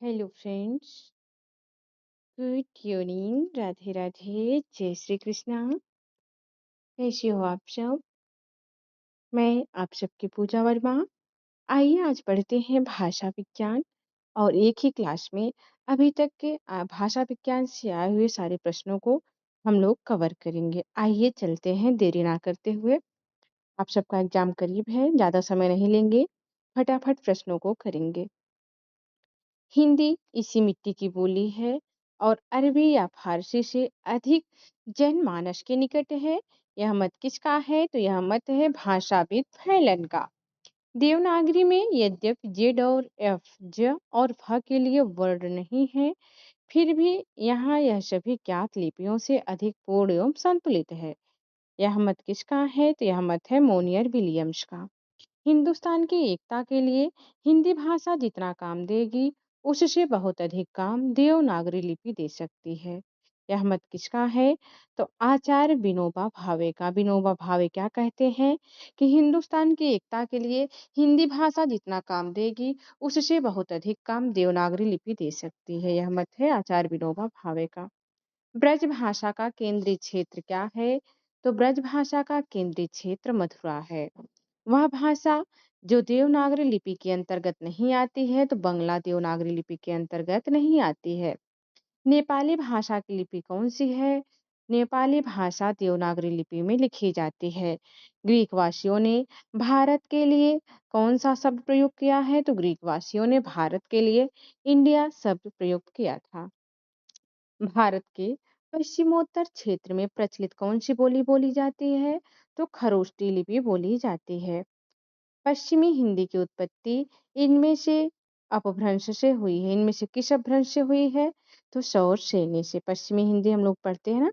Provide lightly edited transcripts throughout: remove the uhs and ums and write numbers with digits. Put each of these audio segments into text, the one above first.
Hello friends, good evening, Radhe Radhe, जय श्री कृष्णा। कैसे हो आप सब? मैं आप सबकी पूजा वर्मा। आइए आज पढ़ते हैं भाषा विज्ञान और एक ही क्लास में अभी तक के भाषा विज्ञान से आए हुए सारे प्रश्नों को हम लोग कवर करेंगे। आइए चलते हैं देरी ना करते हुए। आप सबका एग्जाम करीब है, ज़्यादा समय नहीं लेंगे, फटाफट प्रश्नों को करेंगे। हिंदी इसी मिट्टी की बोली है और अरबी या फारसी से अधिक जनमानस के निकट है। यह मत किसका है? तो यह मत है भाषाविद फैलन का। देवनागरी में यद्यपि जेड और एफ ज और भ के लिए वर्ड नहीं है, फिर भी यहाँ यह सभी ज्ञात लिपियों से अधिक पूर्ण एवं संतुलित है। यह मत किसका है? तो यह मत है मोनियर विलियम्स का। हिंदुस्तान की एकता के लिए हिंदी भाषा जितना काम देगी, उससे बहुत अधिक काम देवनागरी लिपि दे सकती है। यह मत किसका है? तो आचार्य विनोबा भावे का। विनोबा भावे क्या कहते हैं कि हिंदुस्तान की एकता के लिए हिंदी भाषा जितना काम देगी, उससे बहुत अधिक काम देवनागरी लिपि दे सकती है। यह मत है आचार्य विनोबा भावे का। ब्रज भाषा का केंद्रीय क्षेत्र क्या है? तो ब्रज भाषा का केंद्रीय क्षेत्र मथुरा है। वह भाषा जो देवनागरी लिपि के अंतर्गत नहीं आती है, तो बंगला देवनागरी लिपि के अंतर्गत नहीं आती है। नेपाली भाषा की लिपि कौन सी है? नेपाली भाषा देवनागरी लिपि में लिखी जाती है। ग्रीक वासियों ने भारत के लिए कौन सा शब्द प्रयोग किया है? तो ग्रीक वासियों ने भारत के लिए इंडिया शब्द प्रयोग किया था। भारत के पश्चिमोत्तर क्षेत्र में प्रचलित कौन सी बोली बोली जाती है? तो खरोष्टी लिपि बोली जाती है। पश्चिमी हिंदी की उत्पत्ति इनमें से अपभ्रंश से हुई है। इनमें से किस अपभ्रंश से हुई है? तो सौर सेनी से। पश्चिमी हिंदी हम लोग पढ़ते हैं ना,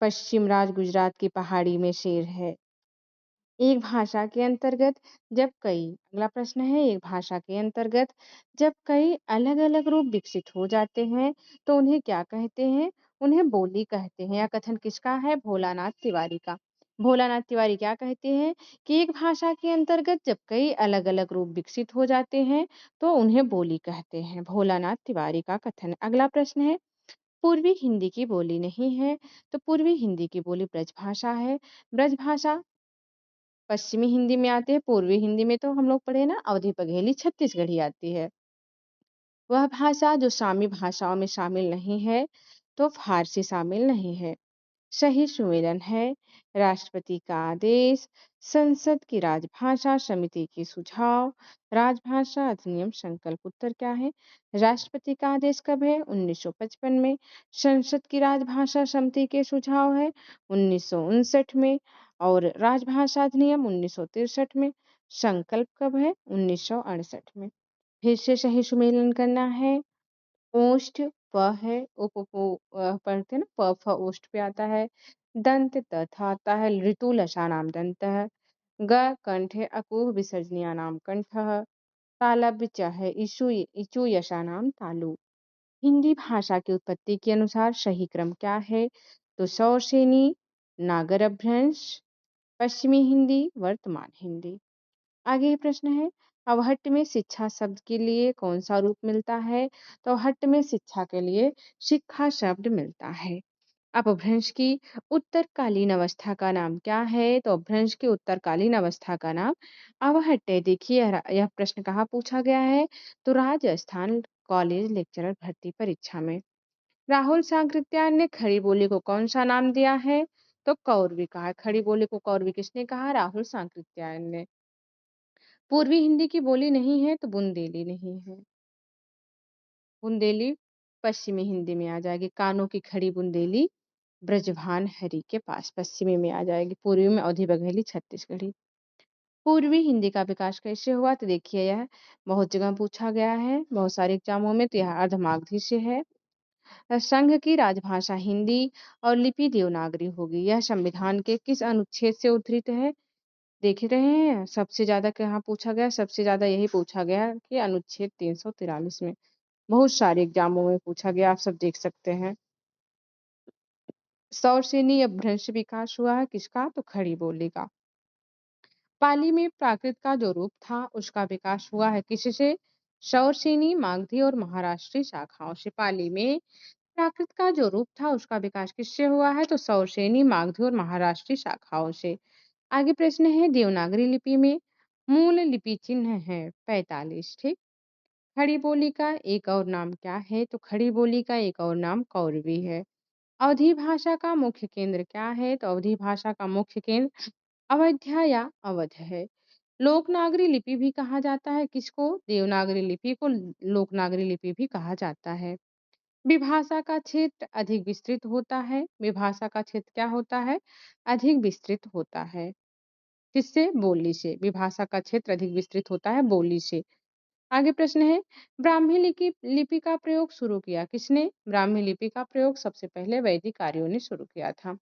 पश्चिम राज गुजरात की पहाड़ी में शेर है। एक भाषा के अंतर्गत जब कई अगला प्रश्न है, एक भाषा के अंतर्गत जब कई अलग अलग रूप विकसित हो जाते हैं, तो उन्हें क्या कहते हैं? उन्हें बोली कहते हैं। यह कथन किसका है? भोलानाथ तिवारी का। भोलानाथ तिवारी क्या कहते हैं कि एक भाषा के अंतर्गत जब कई अलग अलग रूप विकसित हो जाते हैं, तो उन्हें बोली कहते हैं। भोलानाथ तिवारी का कथन। अगला प्रश्न है, पूर्वी हिंदी की बोली नहीं है, तो पूर्वी हिंदी की बोली ब्रजभाषा है। ब्रजभाषा पश्चिमी हिंदी में आते हैं। पूर्वी हिंदी में तो हम लोग पढ़े ना, अवधी पघेली छत्तीसगढ़ी आती है। वह भाषा जो सामी भाषाओं में शामिल नहीं है, तो फारसी शामिल नहीं है। सही सुमेलन है। राष्ट्रपति का आदेश, संसद की राजभाषा समिति के सुझाव, राजभाषा अधिनियम संकल्प। उत्तर क्या है? राष्ट्रपति का आदेश कब है? 1955 में। संसद की राजभाषा समिति के सुझाव है 1959 में। और राजभाषा अधिनियम 1963 में। संकल्प कब है? 1968 में। फिर से सही सुमेलन करना है। ओष्ठ प है, पढ़ते हैं ना, प फ ओष्ठ पे आता है। दंत त थ आता है, ऋतु लसानाम दंत है। ग कंठ है, अकुह विसर्जनीय नाम कंठ। तालव्य च है, इचु यशानाम तालु। हिंदी भाषा की उत्पत्ति के अनुसार सही क्रम क्या है? तो सौरसेनी, नागर अपभ्रंश, पश्चिमी हिंदी, वर्तमान हिंदी। आगे ये प्रश्न है, अवहट्ट में शिक्षा शब्द के लिए कौन सा रूप मिलता है? तो अवहट्ट में शिक्षा के लिए शिक्षा शब्द मिलता है। अपभ्रंश की उत्तरकालीन अवस्था का नाम क्या है? तो अपभ्रंश की उत्तरकालीन अवस्था का नाम अवहट्ट है। देखिए यह प्रश्न कहाँ पूछा गया है? तो राजस्थान कॉलेज लेक्चरर भर्ती परीक्षा में। राहुल सांकृत्यायन ने खड़ी बोली को कौन सा नाम दिया है? तो कौरवी कहा है। खड़ी बोली को कौरवी किसने कहा? राहुल सांकृत्यायन ने। पूर्वी हिंदी की बोली नहीं है, तो बुंदेली नहीं है। बुंदेली पश्चिमी हिंदी में आ जाएगी। कानों की खड़ी बुंदेली ब्रजभान हरि के पास पश्चिमी में आ जाएगी। पूर्वी में अवधी बघेली छत्तीसगढ़ी। पूर्वी हिंदी का विकास कैसे हुआ? तो देखिए यह बहुत जगह पूछा गया है, बहुत सारे एग्जामों में, तो यह अर्धमागधी से है। संघ की राजभाषा हिंदी और लिपि देवनागरी होगी। यह संविधान के किस अनुच्छेद से उद्धृत है? देख रहे हैं सबसे ज्यादा कहाँ पूछा गया? सबसे ज्यादा यही पूछा गया कि अनुच्छेद 343 में। बहुत सारे एग्जामों में पूछा गया, आप सब देख सकते हैं। सौरसेनी अपभ्रंश विकास हुआ है किसका? तो खड़ी बोली का। पाली में प्राकृत का जो रूप था उसका विकास हुआ है किससे? शौरसेनी, मागधी और महाराष्ट्री शाखाओं से। पाली में प्राकृत का जो रूप था उसका विकास किससे हुआ है? तो शौरसेनी, मागधी और महाराष्ट्री शाखाओं से। आगे प्रश्न है, देवनागरी लिपि में मूल लिपि चिन्ह है 45। ठीक। खड़ी बोली का एक और नाम क्या है? तो खड़ी बोली का एक और नाम कौरवी है। अवधी भाषा का मुख्य केंद्र क्या है? तो अवधी भाषा का मुख्य केंद्र अवध्या या अवध है। लोकनागरी लिपि भी कहा जाता है किसको? देवनागरी लिपि को लोकनागरी लिपि भी कहा जाता है। विभाषा का क्षेत्र अधिक विस्तृत होता है। विभाषा का क्षेत्र क्या होता है? अधिक विस्तृत होता है। किससे? बोली से। विभाषा का क्षेत्र अधिक विस्तृत होता है बोली से। आगे प्रश्न है, ब्राह्मी लिपि लिपि का प्रयोग शुरू किया किसने? ब्राह्मी लिपि का प्रयोग सबसे पहले वैदिक आर्यों ने शुरू किया था।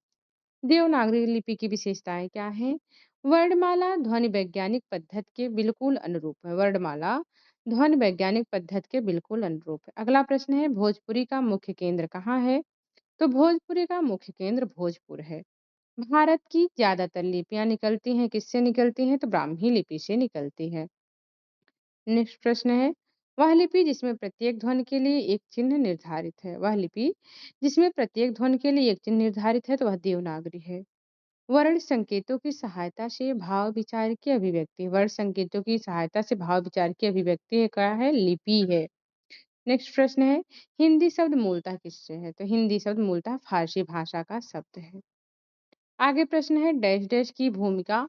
देवनागरी लिपि की विशेषताएं क्या हैं? वर्णमाला ध्वनि वैज्ञानिक पद्धति के बिल्कुल अनुरूप है। वर्णमाला ध्वनि वैज्ञानिक पद्धति के बिल्कुल अनुरूप है। अगला प्रश्न है, भोजपुरी का मुख्य केंद्र कहाँ है? तो भोजपुरी का मुख्य केंद्र भोजपुर है। भारत की ज्यादातर लिपियां निकलती हैं किससे निकलती हैं? तो ब्राह्मी लिपि से निकलती है। नेक्स्ट प्रश्न है, वह लिपि जिसमें प्रत्येक ध्वनि के लिए एक चिन्ह निर्धारित है। वह लिपि जिसमें प्रत्येक ध्वनि के लिए एक चिन्ह निर्धारित है तो वह देवनागरी है। वर्ण संकेतों की सहायता से भाव विचार की अभिव्यक्ति। वर्ण संकेतों की सहायता से भाव विचार की अभिव्यक्ति क्या है? लिपि है। नेक्स्ट प्रश्न है, हिंदी शब्द मूलतः किससे है? तो हिंदी शब्द मूलतः फारसी भाषा का शब्द है। आगे प्रश्न है, डैश डैश की भूमिका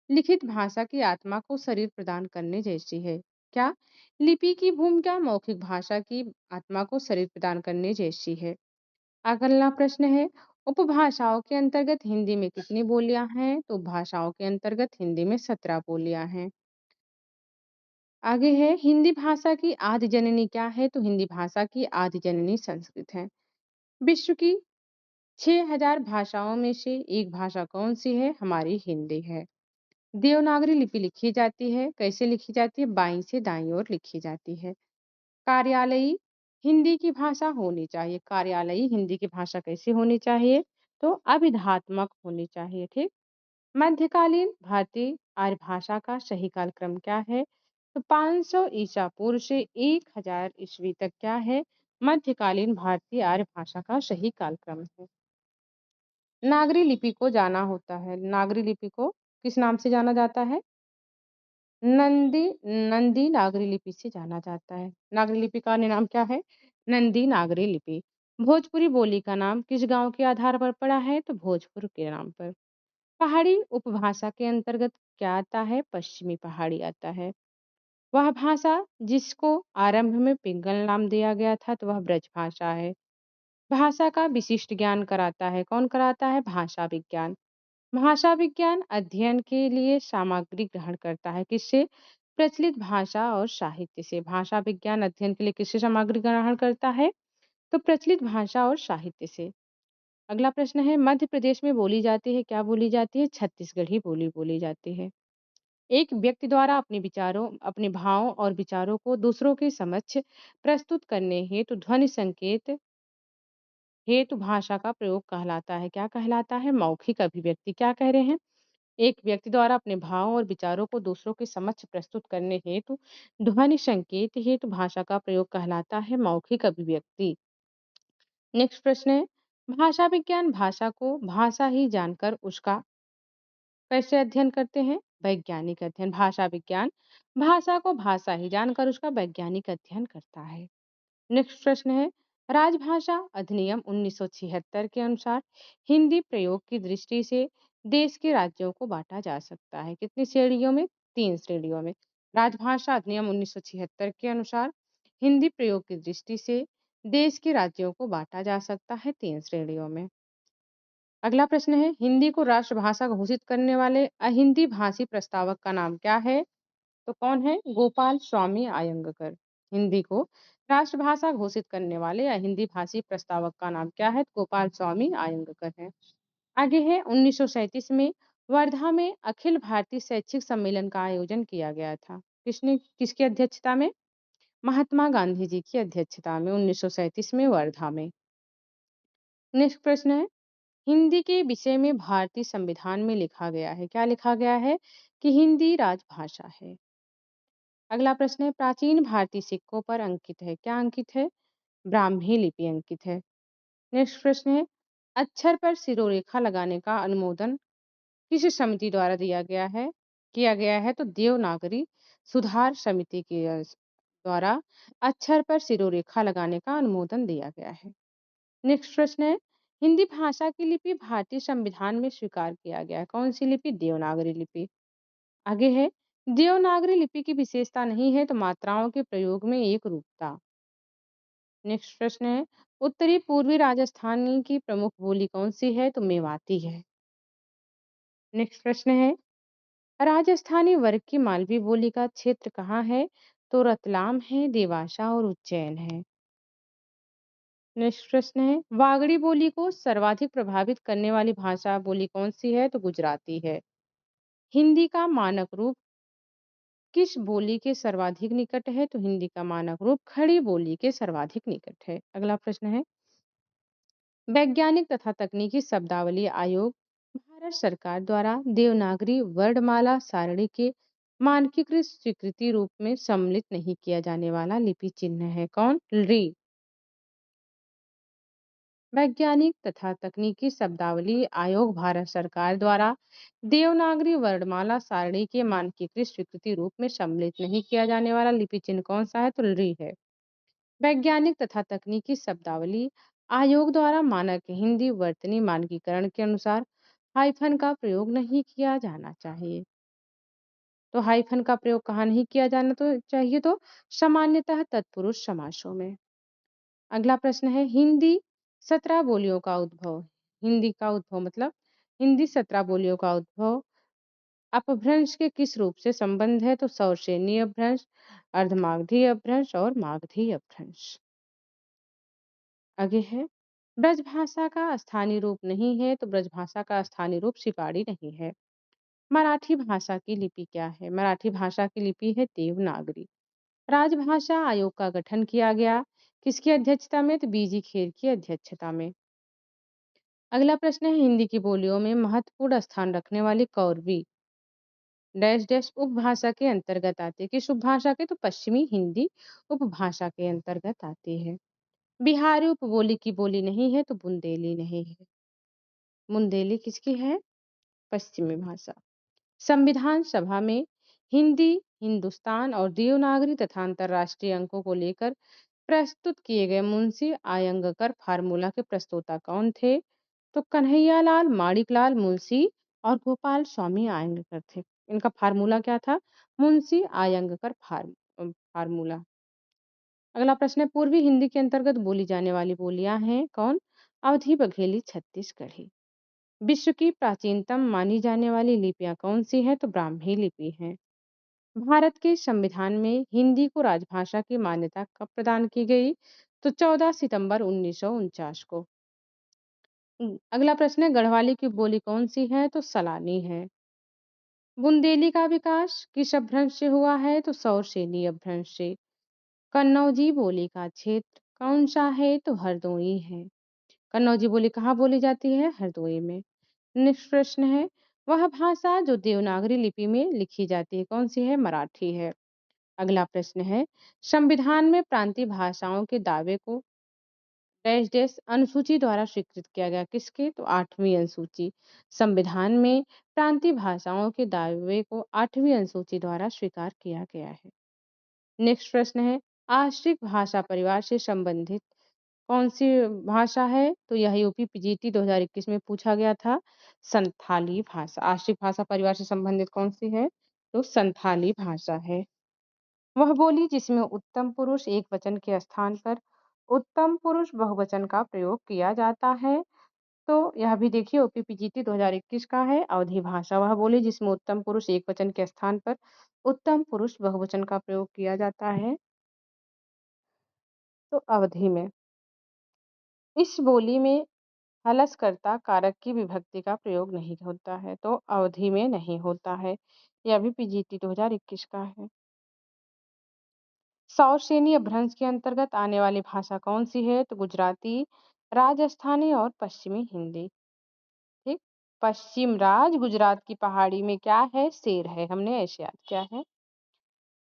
लिखित भाषा की आत्मा को शरीर प्रदान करने जैसी है। क्या? लिपि की भूमिका मौखिक भाषा की आत्मा को शरीर प्रदान करने जैसी है। अगला प्रश्न है, उपभाषाओं के अंतर्गत हिंदी में कितनी बोलियां हैं? तो भाषाओं के अंतर्गत हिंदी में 17 बोलियां हैं। आगे है, हिंदी भाषा की आदि जननी क्या है? तो हिंदी भाषा की आदि जननी संस्कृत है। विश्व की 6000 भाषाओं में से एक भाषा कौन सी है? हमारी हिंदी है। देवनागरी लिपि लिखी जाती है, कैसे लिखी जाती है? बाईं से दाईं ओर लिखी जाती है। कार्यालयी हिंदी की भाषा होनी चाहिए। कार्यालयी हिंदी की भाषा कैसी होनी चाहिए? तो अभिधात्मक होनी चाहिए। ठीक। मध्यकालीन भारतीय आर्य भाषा का सही कालक्रम क्या है? तो 500 ईसा पूर्व से 1000 ईस्वी तक क्या है? मध्यकालीन भारतीय आर्य भाषा का सही कालक्रम है। नागरी लिपि को जाना होता है। नागरी लिपि को किस नाम से जाना जाता है? नंदी नंदी नागरी लिपि से जाना जाता है। नागरी लिपि का अन्य नाम क्या है? नंदी नागरी लिपि। भोजपुरी बोली का नाम किस गांव के आधार पर पड़ा है? तो भोजपुर के नाम पर। पहाड़ी उपभाषा के अंतर्गत क्या आता है? पश्चिमी पहाड़ी आता है। वह भाषा जिसको आरंभ में पिंगल नाम दिया गया था तो वह ब्रज भाषा है। भाषा का विशिष्ट ज्ञान कराता है। कौन कराता है? भाषा विज्ञान। भाषा विज्ञान अध्ययन के लिए सामग्री ग्रहण करता है किससे? प्रचलित भाषा और साहित्य से। भाषा विज्ञान अध्ययन के लिए किससे सामग्री ग्रहण करता है? तो प्रचलित भाषा और साहित्य से। अगला प्रश्न है, मध्य प्रदेश में बोली जाती है क्या बोली जाती है? छत्तीसगढ़ी बोली बोली जाती है। एक व्यक्ति द्वारा अपने विचारों अपने भावों और विचारों को दूसरों के समक्ष प्रस्तुत करने हेतु ध्वनि संकेत हेतु भाषा का प्रयोग कहलाता है। क्या कहलाता है? मौखिक अभिव्यक्ति। क्या कह रहे हैं? एक व्यक्ति द्वारा अपने भावों और विचारों को दूसरों के समक्ष प्रस्तुत करने हेतु ध्वनि संकेत हेतु भाषा का प्रयोग कहलाता है मौखिक अभिव्यक्ति। नेक्स्ट प्रश्न है, भाषा विज्ञान भाषा को भाषा ही जानकर उसका कैसे अध्ययन करते हैं? वैज्ञानिक अध्ययन। भाषा विज्ञान भाषा को भाषा ही जानकर उसका वैज्ञानिक अध्ययन करता है। नेक्स्ट प्रश्न है, राजभाषा अधिनियम 1976 के अनुसार हिंदी प्रयोग की दृष्टि से देश के राज्यों को बांटा जा सकता है कितनी श्रेणियों में? 3 श्रेणियों में। राजभाषा अधिनियम 1976 के अनुसार हिंदी प्रयोग की दृष्टि से देश के राज्यों को बांटा जा सकता है 3 श्रेणियों में। अगला प्रश्न है, हिंदी को राष्ट्रभाषा घोषित करने वाले अहिंदी भाषी प्रस्तावक का नाम क्या है? तो कौन है? गोपाल स्वामी आयंगकर। हिंदी को राष्ट्रभाषा घोषित करने वाले या हिंदी भाषी प्रस्तावक का नाम क्या है? गोपाल स्वामी आयंगकर है। आगे है, 1937 में वर्धा में अखिल भारतीय शैक्षिक सम्मेलन का आयोजन किया गया था। किसकी अध्यक्षता में? महात्मा गांधी जी की अध्यक्षता में 1937 में वर्धा में। नेक्स्ट प्रश्न है, हिंदी के विषय में भारतीय संविधान में लिखा गया है। क्या लिखा गया है? कि हिंदी राजभाषा है। अगला प्रश्न है, प्राचीन भारतीय सिक्कों पर अंकित है, क्या अंकित है? ब्राह्मी लिपि अंकित है। नेक्स्ट प्रश्न है, अक्षर पर सिरोरेखा लगाने का अनुमोदन किस समिति द्वारा दिया गया है? किया गया है तो देवनागरी सुधार समिति के द्वारा अक्षर पर सिरोरेखा लगाने का अनुमोदन दिया गया है। नेक्स्ट प्रश्न है, हिंदी भाषा की लिपि भारतीय संविधान में स्वीकार किया गया है, कौन सी लिपि? देवनागरी लिपि। आगे है, देवनागरी लिपि की विशेषता नहीं है तो मात्राओं के प्रयोग में एक रूपता। नेक्स्ट प्रश्न है, उत्तरी पूर्वी राजस्थान की प्रमुख बोली कौन सी है? तो मेवाती है। नेक्स्ट प्रश्न है, राजस्थानी वर्ग की मालवी बोली का क्षेत्र कहाँ है? तो रतलाम है, देवासा और उज्जैन है। नेक्स्ट प्रश्न है, वागड़ी बोली को सर्वाधिक प्रभावित करने वाली भाषा बोली कौन सी है? तो गुजराती है। हिंदी का मानक रूप किस बोली के सर्वाधिक निकट है? तो हिंदी का मानक रूप खड़ी बोली के सर्वाधिक निकट है। अगला प्रश्न है, वैज्ञानिक तथा तकनीकी शब्दावली आयोग भारत सरकार द्वारा देवनागरी वर्णमाला सारणी के मानकीकृत स्वीकृति रूप में सम्मिलित नहीं किया जाने वाला लिपि चिन्ह है, कौन? री। वैज्ञानिक तथा तकनीकी शब्दावली आयोग भारत सरकार द्वारा देवनागरी वर्णमाला सारणी के मानकीकृत स्वीकृति रूप में सम्मिलित नहीं किया जाने वाला लिपि चिन्ह कौन सा है? तो री है। वैज्ञानिक तथा तकनीकी शब्दावली आयोग द्वारा मानक हिंदी वर्तनी मानकीकरण के अनुसार हाइफन का प्रयोग नहीं किया जाना चाहिए। तो हाइफन का प्रयोग कहाँ नहीं किया जाना तो चाहिए? तो सामान्यतः तत्पुरुष समासों में। अगला प्रश्न है, हिंदी 17 बोलियों का उद्भव। हिंदी का उद्भव मतलब हिंदी 17 बोलियों का उद्भव अपभ्रंश के किस रूप से संबंध है? तो सौरसेनी अपभ्रंश, अर्धमागधी अपभ्रंश और मागधी अपभ्रंश। आगे है, ब्रजभाषा का स्थानीय रूप नहीं है तो ब्रजभाषा का स्थानीय रूप सिपाड़ी नहीं है। मराठी भाषा की लिपि क्या है? मराठी भाषा की लिपि है देवनागरी। राजभाषा आयोग का गठन किया गया किसकी अध्यक्षता में? तो बीजी खेर की अध्यक्षता में। अगला प्रश्न है, हिंदी की बोलियों में महत्वपूर्ण स्थान रखने वाली कौरवी डैश डैश उपभाषा के अंतर्गत आती है, किस उपभाषा के? तो पश्चिमी हिंदी उपभाषा के अंतर्गत आती है। बिहारी उपबोली की बोली नहीं है तो बुंदेली नहीं है। बुंदेली किसकी है? पश्चिमी भाषा। संविधान सभा में हिंदी, हिंदुस्तान और देवनागरी तथा अंतर्राष्ट्रीय अंकों को लेकर प्रस्तुत किए गए मुंशी आयंगकर फार्मूला के प्रस्तोता कौन थे? तो कन्हैयालाल माणिकलाल मुंशी और गोपाल स्वामी आयंगकर थे। इनका फार्मूला क्या था? मुंशी आयंगकर फार्मूला। अगला प्रश्न है, पूर्वी हिंदी के अंतर्गत बोली जाने वाली बोलियां हैं कौन? अवधी, बघेली, छत्तीसगढ़ी। विश्व की प्राचीनतम मानी जाने वाली लिपियां कौन सी हैं? तो ब्राह्मी लिपि है। भारत के संविधान में हिंदी को राजभाषा की मान्यता कब प्रदान की गई? तो 14 सितंबर 1949 को। अगला प्रश्न है, गढ़वाली की बोली कौन सी है? तो सलानी है। बुंदेली का विकास किस अपभ्रंश से हुआ है? तो सौरसेनी अपभ्रंश से। कन्नौजी बोली का क्षेत्र कौन सा है? तो हरदोई है। कन्नौजी बोली कहाँ बोली जाती है? हरदोई में। नेक्स्ट प्रश्न है, वह भाषा जो देवनागरी लिपि में लिखी जाती है कौन सी है? मराठी है। अगला प्रश्न है, संविधान में प्रांतीय भाषाओं के दावे को डैश डैश अनुसूची द्वारा स्वीकृत किया गया, किसके? तो 8वीं अनुसूची। संविधान में प्रांतीय भाषाओं के दावे को 8वीं अनुसूची द्वारा स्वीकार किया गया है। नेक्स्ट प्रश्न है, आश्रित भाषा परिवार से संबंधित कौन सी भाषा है? तो यह यूपी पीजीटी 2021 में पूछा गया था। संथाली भाषा। आश्रित भाषा परिवार से संबंधित कौन सी है? तो संथाली भाषा है। वह बोली जिसमें उत्तम पुरुष एक वचन के स्थान पर उत्तम पुरुष बहुवचन का प्रयोग किया जाता है। तो यह भी देखिए यूपी पीजीटी 2021 का है, अवधी भाषा। वह बोली जिसमें उत्तम पुरुष एक वचन के स्थान पर उत्तम पुरुष बहुवचन का प्रयोग किया जाता है, तो अवधि में। इस बोली में हलसकर्ता कारक की विभक्ति का प्रयोग नहीं होता है, तो अवधि में नहीं होता है। यह भी पीजीटी 2021 का है। सौरसेनी अपभ्रंश के अंतर्गत आने वाली भाषा कौन सी है? तो गुजराती, राजस्थानी और पश्चिमी हिंदी। ठीक। पश्चिम राज गुजरात की पहाड़ी में क्या है? शेर है, हमने ऐसे याद किया है।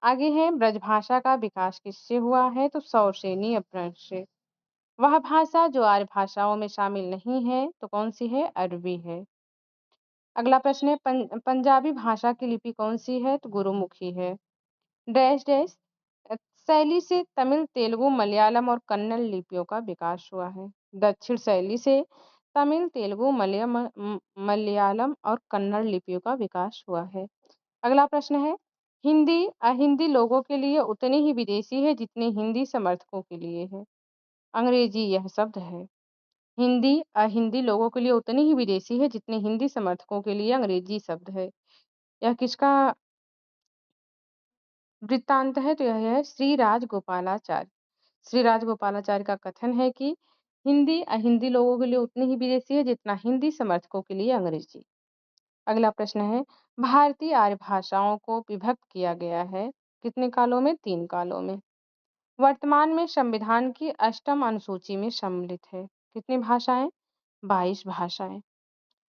आगे है ब्रजभाषा का विकास किससे हुआ है? तो सौसेनी अपभ्रंश से। वह भाषा जो आर्य भाषाओं में शामिल नहीं है तो कौन सी है? अरबी है। अगला प्रश्न है पंजाबी भाषा की लिपि कौन सी है? तो गुरुमुखी है। डैश डैश शैली से तमिल, तेलुगु, मलयालम और कन्नड़ लिपियों का विकास हुआ है। दक्षिण शैली से तमिल, तेलुगु, मलयालम और कन्नड़ लिपियों का विकास हुआ है। अगला प्रश्न है हिंदी अहिंदी लोगों के लिए उतनी ही विदेशी है जितनी हिंदी समर्थकों के लिए है। अंग्रेजी यह शब्द है। हिंदी अहिंदी लोगों के लिए उतनी ही विदेशी है जितनी हिंदी समर्थकों के लिए अंग्रेजी शब्द है। यह किसका वृत्तांत है? तो यह है श्री राजगोपालाचार्य। श्री राजगोपालाचार्य का कथन है कि हिंदी अहिंदी लोगों के लिए उतनी ही विदेशी है जितना हिंदी समर्थकों के लिए अंग्रेजी। अगला प्रश्न है भारतीय आर्य भाषाओं को विभक्त किया गया है कितने कालों में? 3 कालों में। वर्तमान में संविधान की 8वीं अनुसूची में सम्मिलित है। कितनी भाषाएं? 22 भाषाएं।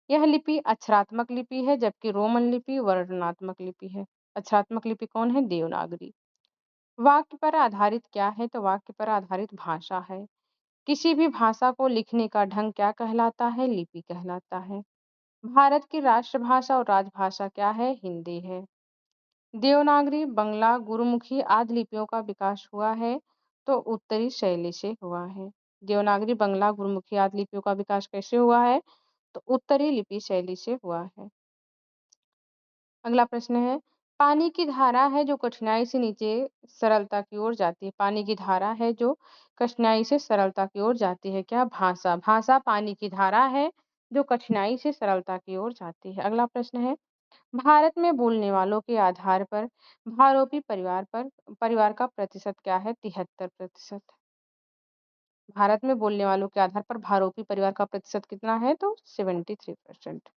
यह लिपि अक्षरात्मक लिपि है जबकि रोमन लिपि वर्णनात्मक लिपि है। अक्षरात्मक लिपि कौन है? देवनागरी। वाक्य पर आधारित क्या है? तो वाक्य पर आधारित भाषा है। किसी भी भाषा को लिखने का ढंग क्या कहलाता है? लिपि कहलाता है। भारत की राष्ट्रभाषा और राजभाषा क्या है? हिंदी है। देवनागरी, बंगला, गुरुमुखी आदि लिपियों का विकास हुआ है तो उत्तरी शैली से हुआ है। देवनागरी, बंगला, गुरुमुखी आदि लिपियों का विकास कैसे हुआ है? तो उत्तरी लिपि शैली से हुआ है। अगला प्रश्न है पानी की धारा है जो कठिनाई से नीचे सरलता की ओर जाती है। पानी की धारा है जो कठिनाई से सरलता की ओर जाती है। क्या? भाषा। भाषा पानी की धारा है जो कठिनाई से सरलता की ओर जाती है। अगला प्रश्न है भारत में बोलने वालों के आधार पर भारोपी परिवार का प्रतिशत क्या है? 73%। भारत में बोलने वालों के आधार पर भारोपी परिवार का प्रतिशत कितना है? तो 73%।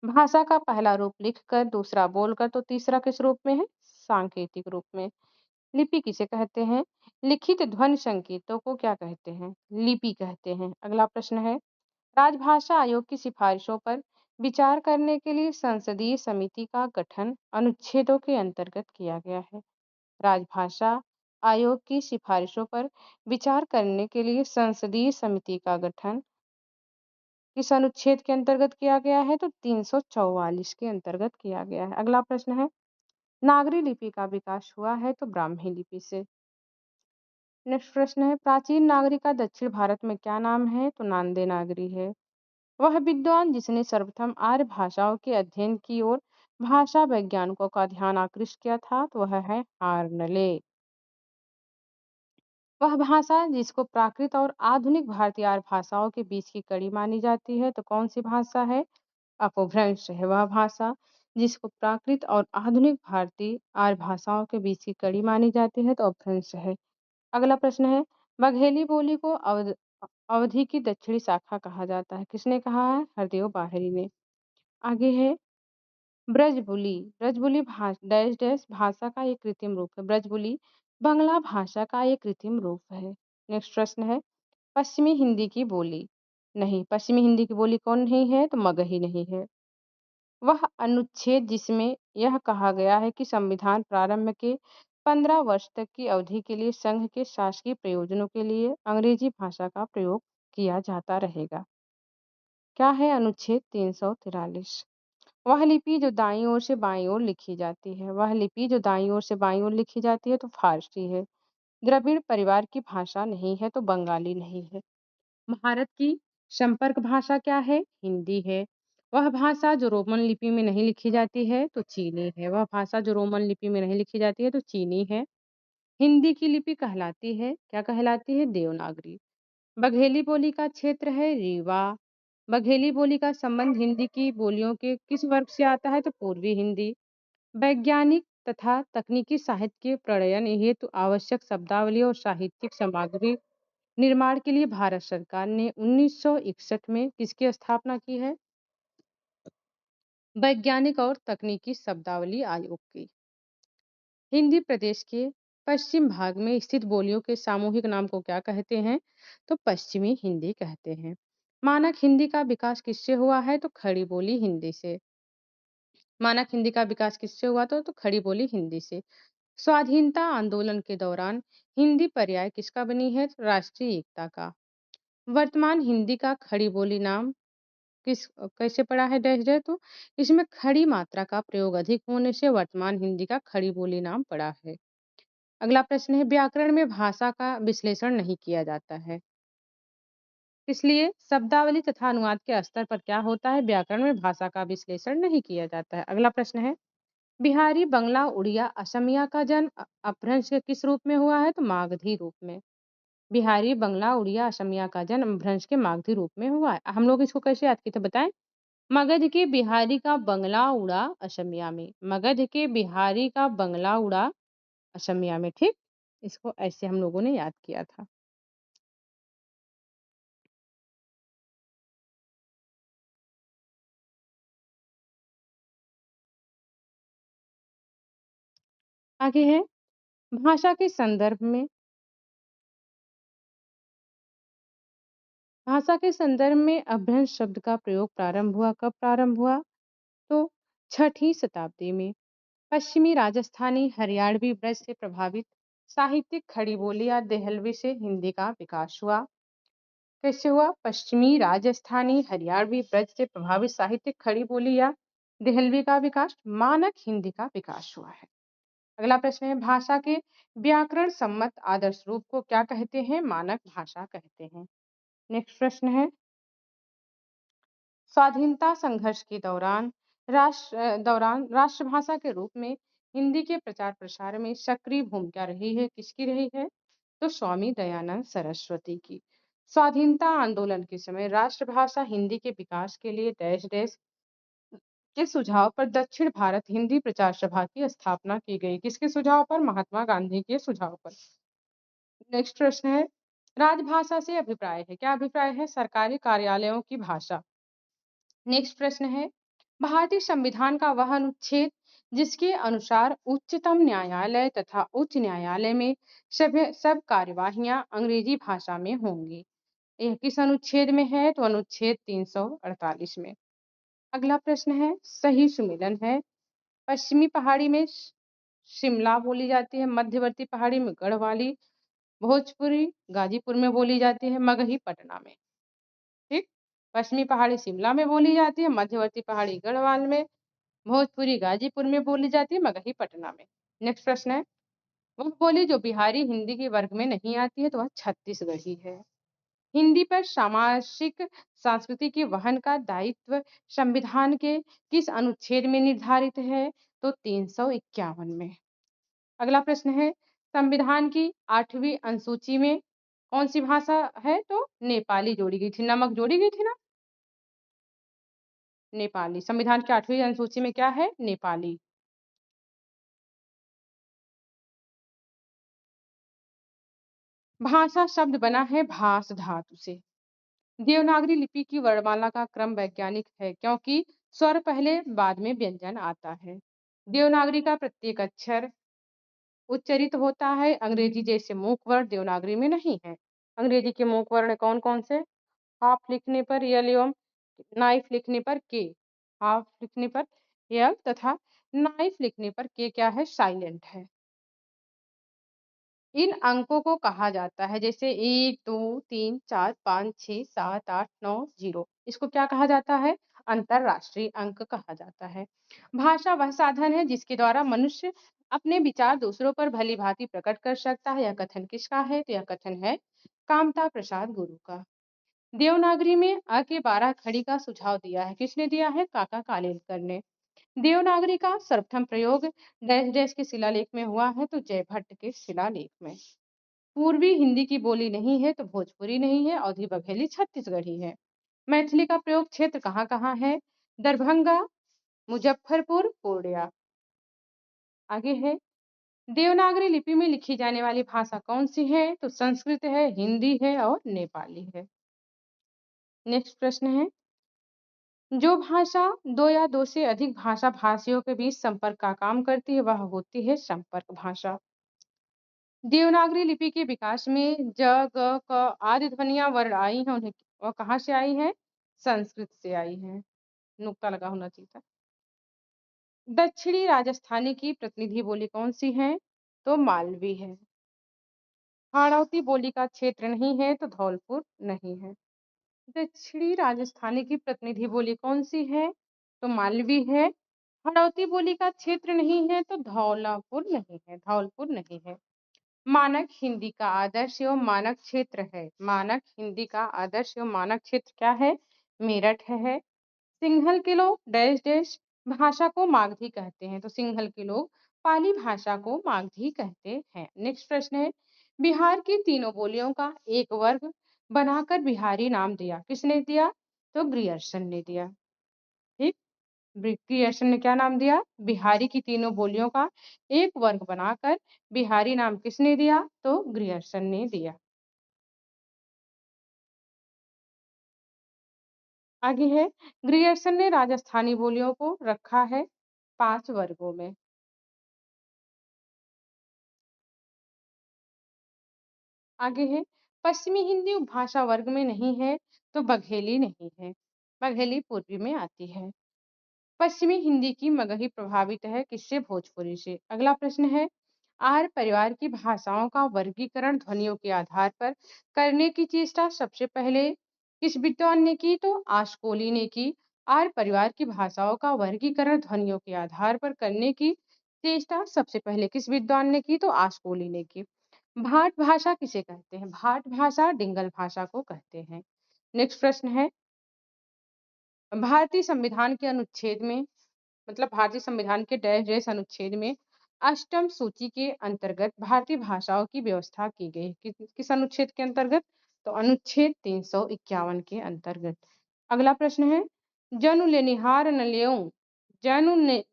भाषा का पहला रूप लिखकर, दूसरा बोलकर तो तीसरा किस रूप में है? सांकेतिक रूप में। लिपि किसे कहते हैं? लिखित ध्वनि संकेतों को क्या कहते हैं? लिपि कहते हैं। अगला प्रश्न है राजभाषा आयोग की सिफारिशों पर विचार करने के लिए संसदीय समिति का गठन अनुच्छेदों के अंतर्गत किया गया है। राजभाषा आयोग की सिफारिशों पर विचार करने के लिए संसदीय समिति का गठन किस अनुच्छेद के अंतर्गत किया गया है? तो 344 के अंतर्गत किया गया है। अगला प्रश्न है नागरी लिपि का विकास हुआ है तो ब्राह्मी लिपि से। नेक्स्ट प्रश्न है प्राचीन नागरी का दक्षिण भारत में क्या नाम है? तो नांदे नागरी है। वह विद्वान जिसने सर्वप्रथम आर्य भाषाओं के अध्ययन की ओर भाषा वैज्ञानिकों का ध्यान आकृष्ट किया था तो वह है हार्नले। वह भाषा जिसको प्राकृत और आधुनिक भारतीय आर्य भाषाओं के बीच की कड़ी मानी जाती है तो कौन सी भाषा है? अपभ्रंश है। वह भाषा जिसको प्राकृत और आधुनिक भारतीय आर्य भाषाओं के बीच की कड़ी मानी जाती है तो अपभ्रंश है। अगला प्रश्न है बघेली बोली को अवधि की दक्षिणी शाखा कहा जाता है। किसने कहा है? हरदेव बाहरी ने। आगे है ब्रजबुली। ब्रजबुली डैश डैश भाषा का एक कृत्रिम रूप है। ब्रजबुली बंगला भाषा का एक कृत्रिम रूप है। नेक्स्ट प्रश्न है पश्चिमी हिंदी की बोली। नहीं, पश्चिमी हिंदी की बोली कौन नहीं है? तो मगही नहीं है। वह अनुच्छेद जिसमें यह कहा गया है कि संविधान प्रारंभ के 15 वर्ष तक की अवधि के लिए संघ के शासकीय प्रयोजनों के लिए अंग्रेजी भाषा का प्रयोग किया जाता रहेगा। क्या है? अनुच्छेद 343। वह लिपि जो दाईं ओर से बाईं ओर लिखी जाती है। वह लिपि जो दाईं ओर से बाईं ओर लिखी जाती है तो फारसी है। द्रविड़ परिवार की भाषा नहीं है तो बंगाली नहीं है। भारत की संपर्क भाषा क्या है? हिंदी है। वह भाषा जो रोमन लिपि में नहीं लिखी जाती है तो चीनी है। वह भाषा जो रोमन लिपि में नहीं लिखी जाती है तो चीनी है। हिंदी की लिपि कहलाती है क्या कहलाती है? देवनागरी। बघेली बोली का क्षेत्र है रीवा। बघेली बोली का संबंध हिंदी की बोलियों के किस वर्ग से आता है? तो पूर्वी हिंदी। वैज्ञानिक तथा तकनीकी साहित्य के प्रणयन हेतु आवश्यक शब्दावली और साहित्यिक सामग्री निर्माण के लिए भारत सरकार ने 1961 में किसकी स्थापना की है? वैज्ञानिक और तकनीकी शब्दावली आयोग की। हिंदी प्रदेश के पश्चिम भाग में स्थित बोलियों के सामूहिक नाम को क्या कहते हैं? तो पश्चिमी हिंदी कहते हैं। मानक हिंदी का विकास किससे हुआ है? तो खड़ी बोली हिंदी से। मानक हिंदी का विकास किससे हुआ? तो खड़ी बोली हिंदी से। स्वाधीनता आंदोलन के दौरान हिंदी पर्याय किसका बनी है? राष्ट्रीय एकता का। वर्तमान हिंदी का खड़ी बोली नाम कैसे पड़ा है डैश डैश, तो इसमें खड़ी मात्रा का प्रयोग अधिक होने से वर्तमान हिंदी का खड़ी बोली नाम पड़ा है। अगला प्रश्न है, व्याकरण में भाषा का विश्लेषण नहीं किया जाता है, इसलिए शब्दावली तथा अनुवाद के स्तर पर क्या होता है? व्याकरण में भाषा का विश्लेषण नहीं किया जाता है। अगला प्रश्न है, बिहारी बंगला उड़िया असमिया का जन्म अपभ्रंश के किस रूप में हुआ है? तो मागधी रूप में। बिहारी बंगला उड़िया असमिया का जन्म अपभ्रंश के मागधी रूप में हुआ है। हम लोग इसको कैसे याद किए थे बताएं? मगध के बिहारी का बंगला उड़ा असमिया में, मगध के बिहारी का बंगला उड़ा असमिया में, ठीक। इसको ऐसे हम लोगों ने याद किया था। आगे है, भाषा के संदर्भ में, भाषा के संदर्भ में अपभ्रंश शब्द का प्रयोग प्रारंभ हुआ, कब प्रारंभ हुआ? तो 6ठी शताब्दी में। पश्चिमी राजस्थानी हरियाणवी ब्रज से प्रभावित साहित्यिक खड़ी बोली या देहलवी से हिंदी का विकास हुआ। कैसे हुआ? पश्चिमी राजस्थानी हरियाणवी ब्रज से प्रभावित साहित्यिक खड़ी बोली या देहलवी का विकास, मानक हिंदी का विकास हुआ है। अगला प्रश्न है, भाषा के व्याकरण सम्मत आदर्श रूप को क्या कहते हैं? मानक भाषा कहते हैं। नेक्स्ट प्रश्न है, स्वाधीनता संघर्ष के दौरान राष्ट्रभाषा के रूप में हिंदी के प्रचार प्रसार में सक्रिय भूमिका रही है, किसकी रही है? तो स्वामी दयानंद सरस्वती की। स्वाधीनता आंदोलन के समय राष्ट्रभाषा हिंदी के विकास के लिए डैश डैश के सुझाव पर दक्षिण भारत हिंदी प्रचार सभा की स्थापना की गई। किसके सुझाव पर? महात्मा गांधी के सुझाव पर। नेक्स्ट प्रश्न है, राजभाषा से अभिप्राय है, क्या अभिप्राय है? सरकारी कार्यालयों की भाषा। नेक्स्ट प्रश्न है, भारतीय संविधान का वह अनुच्छेद जिसके अनुसार उच्चतम न्यायालय तथा उच्च न्यायालय में सब कार्यवाहियां अंग्रेजी भाषा में होंगी, यह किस अनुच्छेद में है? तो अनुच्छेद 348 में। अगला प्रश्न है, सही सुमेलन है, पश्चिमी पहाड़ी में शिमला बोली जाती है, मध्यवर्ती पहाड़ी में गढ़वाली, भोजपुरी गाजीपुर में बोली जाती है, मगही पटना में, ठीक। पश्चिमी पहाड़ी शिमला में बोली जाती है, मध्यवर्ती पहाड़ी गढ़वाल में, भोजपुरी गाजीपुर में बोली जाती है, मगही पटना में। नेक्स्ट प्रश्न है, वह बोली जो बिहारी हिंदी के वर्ग में नहीं आती है, तो वह छत्तीसगढ़ी है। हिंदी पर सामाजिक संस्कृति के वहन का दायित्व संविधान के किस अनुच्छेद में निर्धारित है? तो 351 में। अगला प्रश्न है, संविधान की 8वीं अनुसूची में कौन सी भाषा है? तो नेपाली जोड़ी गई थी, नमक जोड़ी गई थी ना, नेपाली। संविधान की 8वीं अनुसूची में क्या है? नेपाली। भाषा शब्द बना है भास धातु से। देवनागरी लिपि की वर्णमाला का क्रम वैज्ञानिक है, क्योंकि स्वर पहले बाद में व्यंजन आता है। देवनागरी का प्रत्येक अक्षर उच्चरित होता है, अंग्रेजी जैसे मूक वर्ण देवनागरी में नहीं है। अंग्रेजी के मूक वर्ण कौन कौन से? हाफ लिखने पर यल एवं नाइफ लिखने पर के, हाफ लिखने पर यल तथा नाइफ लिखने पर के क्या है? साइलेंट है। इन अंकों को कहा जाता है, जैसे 1 2 3 4 5 6 7 8 9 0, इसको क्या कहा जाता है? अंतरराष्ट्रीय अंक कहा जाता है। भाषा वह साधन है जिसके द्वारा मनुष्य अपने विचार दूसरों पर भली भांति प्रकट कर सकता है। यह कथन किसका है? तो यह कथन है कामता प्रसाद गुरु का। देवनागरी में अ के 12 खड़ी का सुझाव दिया है, किसने दिया है? काका कालेलकर ने। देवनागरी का सर्वप्रथम प्रयोग डैश डैश के शिलालेख में हुआ है, तो जयभट्ट के शिलालेख में। पूर्वी हिंदी की बोली नहीं है, तो भोजपुरी नहीं है, अवधी बघेली छत्तीसगढ़ी है। मैथिली का प्रयोग क्षेत्र कहाँ कहाँ है? दरभंगा, मुजफ्फरपुर, पूर्णिया। आगे है, देवनागरी लिपि में लिखी जाने वाली भाषा कौन सी है? तो संस्कृत है, हिंदी है और नेपाली है। नेक्स्ट प्रश्न है, जो भाषा दो या दो से अधिक भाषा भाषियों के बीच संपर्क का काम करती है, वह होती है संपर्क भाषा। देवनागरी लिपि के विकास में ज, ग, क आदि ध्वनियां वर्ण आई हैं, उन्हें और कहाँ से आई हैं? संस्कृत से आई हैं। नुक्ता लगा होना चाहिए था। दक्षिणी राजस्थानी की प्रतिनिधि बोली कौन सी है? तो मालवी है। हाड़ौती बोली का क्षेत्र नहीं है तो धौलपुर नहीं है। दक्षिणी राजस्थानी की प्रतिनिधि बोली कौन-सी है? तो मालवी है। हाड़ौती बोली का क्षेत्र नहीं है तो धौलपुर नहीं है। मानक हिंदी का आदर्श एवं मानक क्षेत्र है। मानक हिंदी का आदर्श एवं मानक क्षेत्र क्या है? मेरठ है। सिंहल के लोग डैश डैश भाषा को मागधी कहते हैं, तो सिंहल के लोग पाली भाषा को मागधी कहते हैं। नेक्स्ट प्रश्न है, बिहार की तीनों बोलियों का एक वर्ग बनाकर बिहारी नाम दिया, किसने दिया? तो ग्रियर्सन ने दिया। ठीक, ग्रियर्सन ने क्या नाम दिया? बिहारी की तीनों बोलियों का एक वर्ग बनाकर बिहारी नाम किसने दिया? तो ग्रियर्सन ने दिया। आगे है, ग्रियर्सन ने राजस्थानी बोलियों को रखा है 5 वर्गों में। आगे है, पश्चिमी हिंदी उपभाषा वर्ग में नहीं है तो बघेली नहीं है। बघेली पूर्वी में आती है। पश्चिमी हिंदी की मगही प्रभावित है किससे? भोजपुरी से। अगला प्रश्न है, आर्य परिवार की भाषाओं का वर्गीकरण ध्वनियों के आधार पर करने की चेष्टा सबसे पहले किस विद्वान ने की? तो आशकोली ने की। आर्य परिवार की भाषाओं का वर्गीकरण ध्वनियों के आधार पर करने की चेष्टा सबसे पहले किस विद्वान ने की? तो आशकोली ने की। भाट भाषा किसे कहते हैं? भाट भाषा डिंगल भाषा को कहते हैं। नेक्स्ट प्रश्न है, भारतीय संविधान के अनुच्छेद में मतलब भारतीय संविधान के डैश डैश अनुच्छेद में अष्टम सूची के अंतर्गत भारतीय भाषाओं की व्यवस्था की गई। किस अनुच्छेद के अंतर्गत? तो अनुच्छेद 351 के अंतर्गत। अगला प्रश्न है, जनु लेनिहार न लेऊं,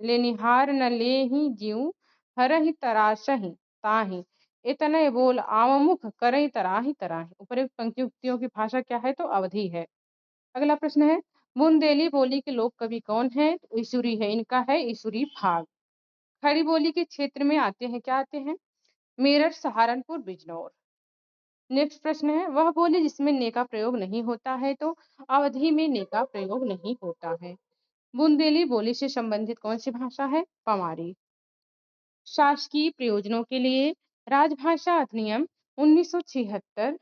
लेनिहार न लेहि जीव, हरहि तरासहि ताहि, इतने बोल आममुख करई तराहि तराहि। उपरोक्त पंक्तियों की भाषा क्या है? तो अवधी है। अगला प्रश्न है, बुंदेली बोली के लोक कवि कौन है? तो ईसुरी है, इनका है ईसुरी भाग। खड़ी बोली के क्षेत्र में आते हैं, क्या आते हैं? मेरठ, सहारनपुर, बिजनौर। नेक्स्ट प्रश्न है, वह बोली जिसमें ने का प्रयोग नहीं होता है, तो अवधि में ने का प्रयोग नहीं होता है। बुंदेली बोली से संबंधित कौन सी भाषा है? पवारी। शासकीय प्रयोजनों के लिए राजभाषा अधिनियम 1976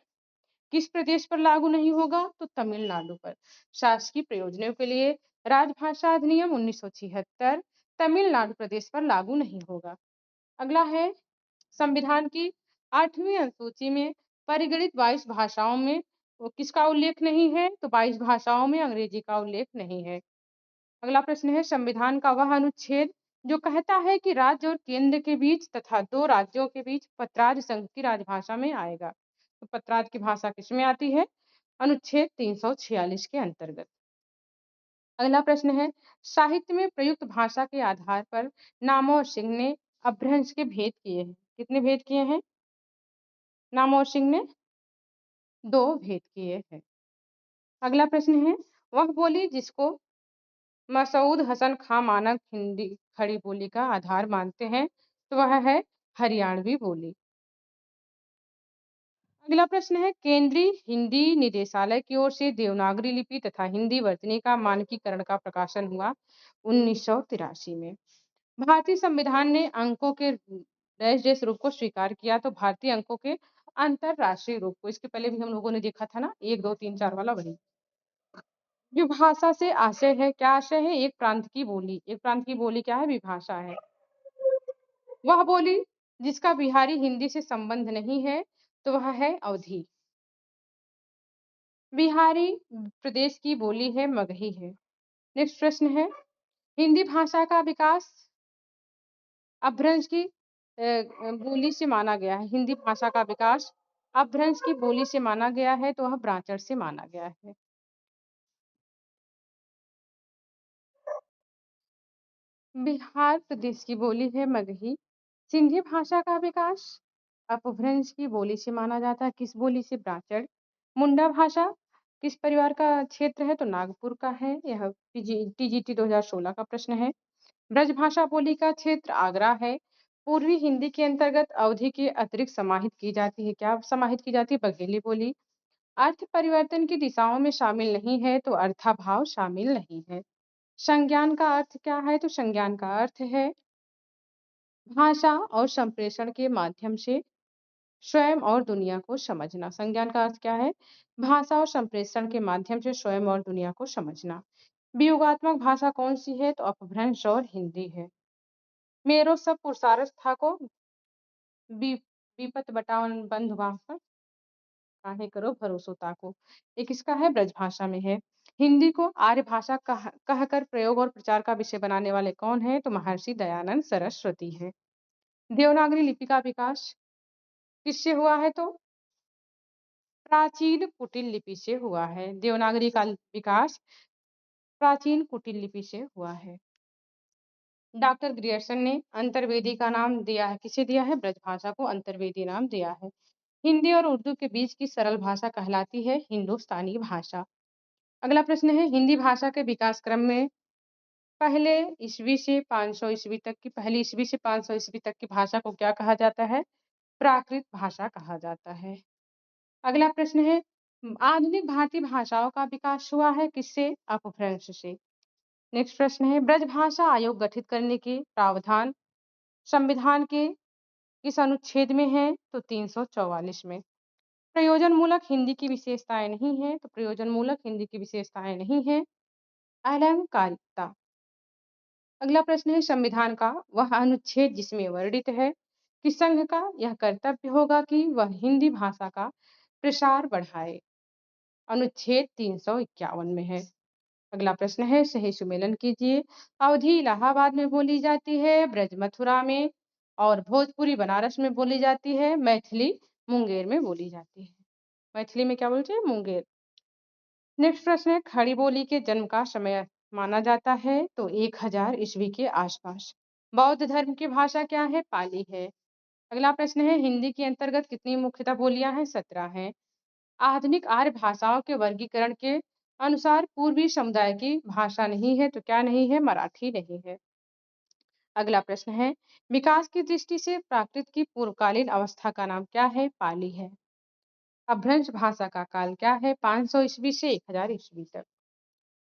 किस प्रदेश पर लागू नहीं होगा? तो तमिलनाडु पर। शासकीय प्रयोजनों के लिए राजभाषा अधिनियम 1976 तमिलनाडु प्रदेश पर लागू नहीं होगा। अगला है, संविधान की 8वीं अनुसूची में परिगणित 22 भाषाओं में किसका उल्लेख नहीं है? तो 22 भाषाओं में अंग्रेजी का उल्लेख नहीं है। अगला प्रश्न है, संविधान का वह अनुच्छेद जो कहता है कि राज्य और केंद्र के बीच तथा दो राज्यों के बीच पत्राज संघ की राजभाषा में आएगा। तो पत्राज की भाषा किसमें आती है? अनुच्छेद 346 के अंतर्गत। अगला प्रश्न है, साहित्य में प्रयुक्त भाषा के आधार पर नामवर सिंह ने अपभ्रंश के भेद किए हैं। कितने भेद किए हैं? नामवर सिंह ने 2 भेद किए हैं। अगला प्रश्न है, वह बोली जिसको मसूद हसन खां मानक हिंदी खड़ी बोली का आधार मानते हैं, तो वह है हरियाणवी बोली। अगला प्रश्न है, केंद्रीय हिंदी निदेशालय की ओर से देवनागरी लिपि तथा हिंदी वर्तनी का मानकीकरण का प्रकाशन हुआ 1983 में। भारतीय संविधान ने अंकों के डैश डैश रूप को स्वीकार किया, तो भारतीय अंकों के अंतरराष्ट्रीय रूप को। इसके पहले भी हम लोगों ने देखा था ना, 1 2 3 4 वाला वही। विभाषा से आशय है, क्या आशय है? एक प्रांत की बोली। एक प्रांत की बोली क्या है? विभाषा है। वह बोली जिसका बिहारी हिंदी से संबंध नहीं है, तो वह है अवधी। बिहारी प्रदेश की बोली है, मगही है। नेक्स्ट प्रश्न है, हिंदी भाषा का विकास अपभ्रंश की बोली से माना गया है। हिंदी भाषा का विकास अपभ्रंश की बोली से माना गया है, तो वह ब्रांचर से माना गया है। बिहार प्रदेश की बोली है मगही। सिंधी भाषा का विकास अपभ्रंश की बोली से माना जाता है। किस बोली से? ब्रांचर। मुंडा भाषा किस परिवार का क्षेत्र है? तो नागपुर का है। यह टीजीटी 2016 का प्रश्न है। ब्रजभाषा बोली का क्षेत्र आगरा है। पूर्वी हिंदी के अंतर्गत अवधि के अतिरिक्त समाहित की जाती है। क्या समाहित की जाती है? बघेली बोली। अर्थ परिवर्तन की दिशाओं में शामिल नहीं है, तो अर्थाभाव शामिल नहीं है। संज्ञान का अर्थ क्या है? तो संज्ञान का अर्थ है भाषा और संप्रेषण के माध्यम से स्वयं और दुनिया को समझना। संज्ञान का अर्थ क्या है? भाषा और संप्रेषण के माध्यम से स्वयं और दुनिया को समझना। वियोगात्मक भाषा कौन-सी है? तो अपभ्रंश और हिंदी है। मेरो सब पुरुषार्थ था को वि विपत बटान बंधु बांसठ काहे करो भरोसो ताको। ये किसका है? ब्रजभाषा में है। हिंदी को आर्य भाषा कहकर प्रयोग और प्रचार का विषय बनाने वाले कौन हैं? तो महर्षि दयानंद सरस्वती हैं। देवनागरी लिपि का विकास किससे हुआ है? तो प्राचीन कुटिल लिपि से हुआ है। देवनागरी का विकास प्राचीन कुटिल लिपि से हुआ है। डॉक्टर ग्रियर्सन ने अंतर्वेदी का नाम दिया है। किसे दिया है? ब्रजभाषा को अंतर्वेदी नाम दिया है। हिंदी और उर्दू के बीच की सरल भाषा कहलाती है हिंदुस्तानी भाषा। अगला प्रश्न है हिंदी भाषा के विकास क्रम में पहले ईस्वी से 500 ईस्वी तक की पहली ईस्वी से 500 ईस्वी तक की भाषा को क्या कहा जाता है? प्राकृत भाषा कहा जाता है। अगला प्रश्न है आधुनिक भारतीय भाषाओं का विकास हुआ है किससे? अपभ्रंश से। नेक्स्ट प्रश्न है ब्रजभाषा आयोग गठित करने के प्रावधान संविधान के किस अनुच्छेद में है? तो 344 में। प्रयोजनमूलक हिंदी की विशेषताएं नहीं है तो प्रयोजनमूलक हिंदी की विशेषताएं नहीं है अलंकारिकता। अगला प्रश्न है संविधान का वह अनुच्छेद जिसमें वर्णित है कि संघ का यह कर्तव्य होगा कि वह हिंदी भाषा का प्रसार बढ़ाए। अनुच्छेद 351 में है। अगला प्रश्न है सही सुमेलन कीजिए। अवधी इलाहाबाद में बोली जाती है, ब्रज मथुरा में और भोजपुरी बनारस में बोली जाती है, मैथिली मुंगेर में बोली जाती है। मैथिली में क्या बोलते हैं? मुंगेर। नेक्स्ट प्रश्न है खड़ी बोली के जन्म का समय माना जाता है तो 1000 ईस्वी के आसपास। बौद्ध धर्म की भाषा क्या है? पाली है। अगला प्रश्न है हिंदी के अंतर्गत कितनी मुख्यतः बोलियां हैं? 17 हैं। आधुनिक आर्य भाषाओं के वर्गीकरण के अनुसार पूर्वी समुदाय की भाषा नहीं है तो क्या नहीं है? मराठी नहीं है। अगला प्रश्न है विकास की दृष्टि से प्राकृत की पूर्वकालीन अवस्था का नाम क्या है? पाली है। अपभ्रंश भाषा का काल क्या है? 500 ईस्वी से 1000 ईस्वी तक।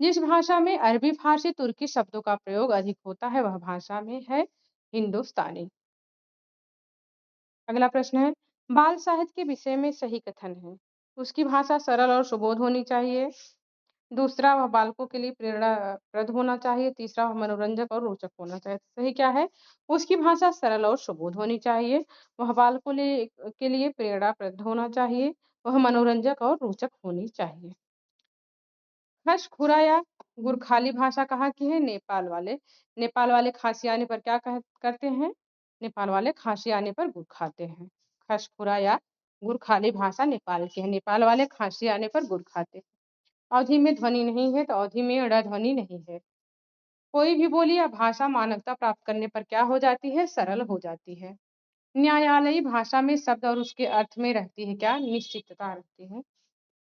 जिस भाषा में अरबी फारसी तुर्की शब्दों का प्रयोग अधिक होता है वह भाषा में है हिंदुस्तानी। अगला प्रश्न है बाल साहित्य के विषय में सही कथन है। उसकी भाषा सरल और सुबोध होनी चाहिए। दूसरा वह बालकों के लिए प्रेरणाप्रद होना चाहिए। तीसरा वह मनोरंजक और रोचक होना चाहिए। सही क्या है? उसकी भाषा सरल और सुबोध होनी चाहिए। वह बालकों के लिए प्रेरणाप्रद होना चाहिए। वह मनोरंजक और रोचक होनी चाहिए। खुरा या गुरखाली भाषा कहाँ की है? नेपाल वाले। नेपाल वाले खांसी आने पर क्या करते हैं? नेपाल वाले खांसी आने पर गुड़ खाते हैं। खसखुरा या गुरखाली भाषा नेपाल की है। नेपाल वाले खांसी आने पर गुड़ खाते हैं। अवधि में ध्वनि नहीं है तो अवधि में ड़ ध्वनि नहीं है। कोई भी बोली या भाषा मानवता प्राप्त करने पर क्या हो जाती है? सरल हो जाती है। न्यायालयी भाषा में शब्द और उसके अर्थ में रहती है क्या? निश्चितता रहती है।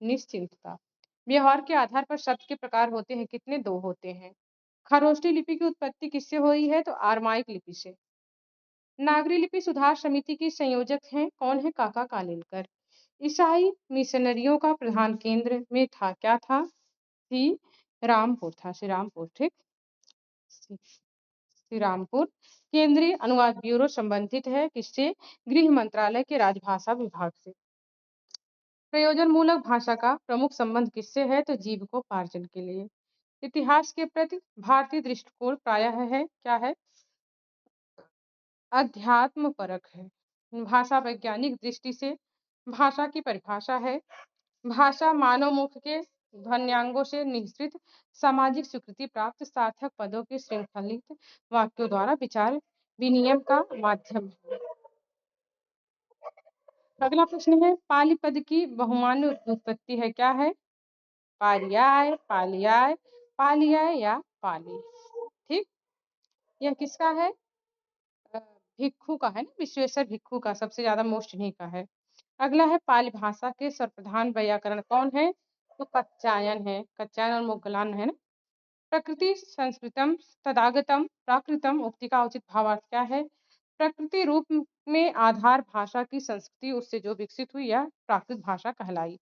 निश्चिंतता। व्यवहार के आधार पर शब्द के प्रकार होते हैं कितने? 2 होते हैं। खरोष्ठी लिपि की उत्पत्ति किससे हुई है? तो आरमाइक लिपि से। नागरी लिपि सुधार समिति की संयोजक हैं कौन है? काका कालेलकर। ईसाई मिशनरियों का प्रधान केंद्र में था क्या था? श्री रामपुर था। श्री रामपुर ठीक। श्री रामपुर। केंद्रीय अनुवाद ब्यूरो संबंधित है किससे? गृह मंत्रालय के राजभाषा विभाग से। प्रयोजन मूलक भाषा का प्रमुख संबंध किससे है? तो जीविकोपार्जन के लिए। इतिहास के प्रति भारतीय दृष्टिकोण प्रायः है क्या है? अध्यात्म परक है। भाषा वैज्ञानिक दृष्टि से भाषा की परिभाषा है भाषा मानव मुख के ध्वन्यांगों से निश्चित सामाजिक स्वीकृति प्राप्त सार्थक पदों के श्रृंखलित वाक्यों द्वारा विचार विनिमय का माध्यम है। अगला प्रश्न है पाली पद की बहुमान्य उत्पत्ति है क्या है? पारियाय, पालियाय, पालियाय या पाली। ठीक। यह किसका है? भिक्षु का है ना, विश्वेश्वर भिक्षु का सबसे ज्यादा मोस्ट इन्हीं का है। अगला है पाली भाषा के सर्वप्रधान वैयाकरण कौन है? तो कच्चायन है। कच्चायन और मोगलान है ना। प्रकृति संस्कृतम तदागतम प्राकृतम उक्ति का उचित भावार्थ क्या है? प्रकृति रूप में आधार भाषा की संस्कृति उससे जो विकसित हुई या प्राकृत भाषा कहलाई।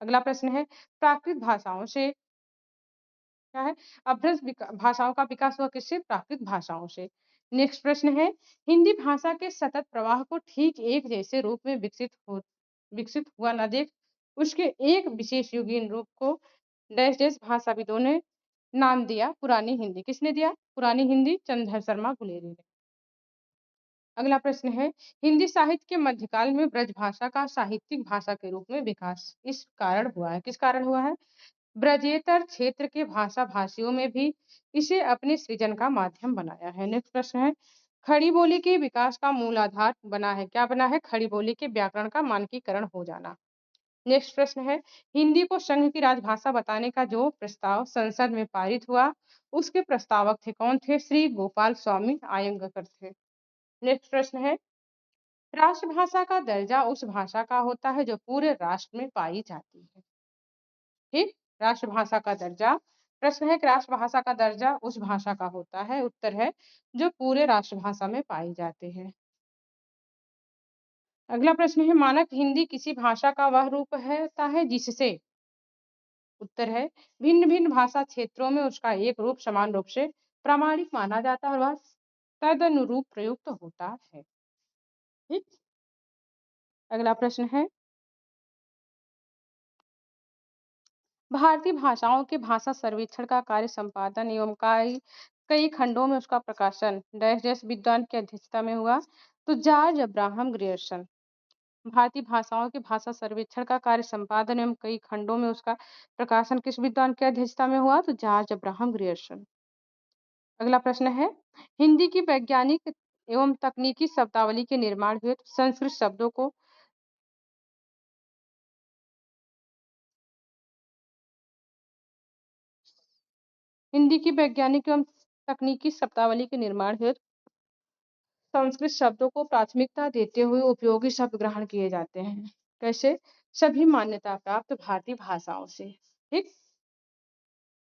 अगला प्रश्न है प्राकृत भाषाओं से क्या है? अभ्रंश भाषाओं का विकास हुआ किससे? प्राकृत भाषाओं से। नेक्स्ट प्रश्न है, हिंदी भाषा के सतत प्रवाह को ठीक एक जैसे रूप में विकसित हुआ न देख उसके एक विशेष युगीन रूप को डैश डैश भाषाविदों ने नाम दिया पुरानी हिंदी। किसने दिया? पुरानी हिंदी, चंद्रधर शर्मा गुलेरी ने। अगला प्रश्न है, हिंदी साहित्य के मध्यकाल में ब्रज भाषा का साहित्यिक भाषा के रूप में विकास इस कारण हुआ है। किस कारण हुआ है? ब्रजेतर क्षेत्र के भाषा भाषियों में भी इसे अपने सृजन का माध्यम बनाया है। नेक्स्ट प्रश्न है, खड़ी बोली के विकास का मूल आधार बना है। क्या बना है? खड़ी बोली के व्याकरण का मानकीकरण हो जाना। नेक्स्ट प्रश्न है, हिंदी को संघ की राजभाषा बताने का जो प्रस्ताव संसद में पारित हुआ उसके प्रस्तावक थे कौन थे? श्री गोपाल स्वामी आयंगकर थे। नेक्स्ट प्रश्न है, राष्ट्रभाषा का दर्जा उस भाषा का होता है जो पूरे राष्ट्र में पाई जाती है। ठीक, राष्ट्रभाषा का दर्जा, प्रश्न है कि राष्ट्रभाषा का दर्जा उस भाषा का होता है, उत्तर है जो पूरे राष्ट्रभाषा में पाई जाते हैं। अगला प्रश्न है, मानक हिंदी किसी भाषा का वह रूप है जिससे, उत्तर है भिन्न भिन्न भाषा क्षेत्रों में उसका एक रूप समान रूप से प्रामाणिक माना जाता है और वह तदनुरूप प्रयुक्त होता है। ठीक, अगला प्रश्न है, भारतीय भाषाओं के भाषा सर्वेक्षण का कार्य संपादन एवं कई कई खंडों में उसका प्रकाशन डैश डैश विद्वान की अध्यक्षता में हुआ। तो जॉर्ज अब्राहम ग्रियर्सन। भारतीय भाषाओं के भाषा सर्वेक्षण का कार्य संपादन एवं कई खंडों में उसका प्रकाशन किस विद्वान की अध्यक्षता में हुआ? तो जॉर्ज अब्राहम ग्रियर्सन। अगला प्रश्न है, हिंदी की वैज्ञानिक एवं तकनीकी शब्दावली के निर्माण हेतु संस्कृत शब्दों को, हिंदी की वैज्ञानिक एवं तकनीकी शब्दावली के निर्माण हेतु संस्कृत शब्दों को प्राथमिकता देते हुए उपयोगी शब्द ग्रहण किए जाते हैं। कैसे? सभी मान्यता प्राप्त भारतीय भाषाओं से। ठीक,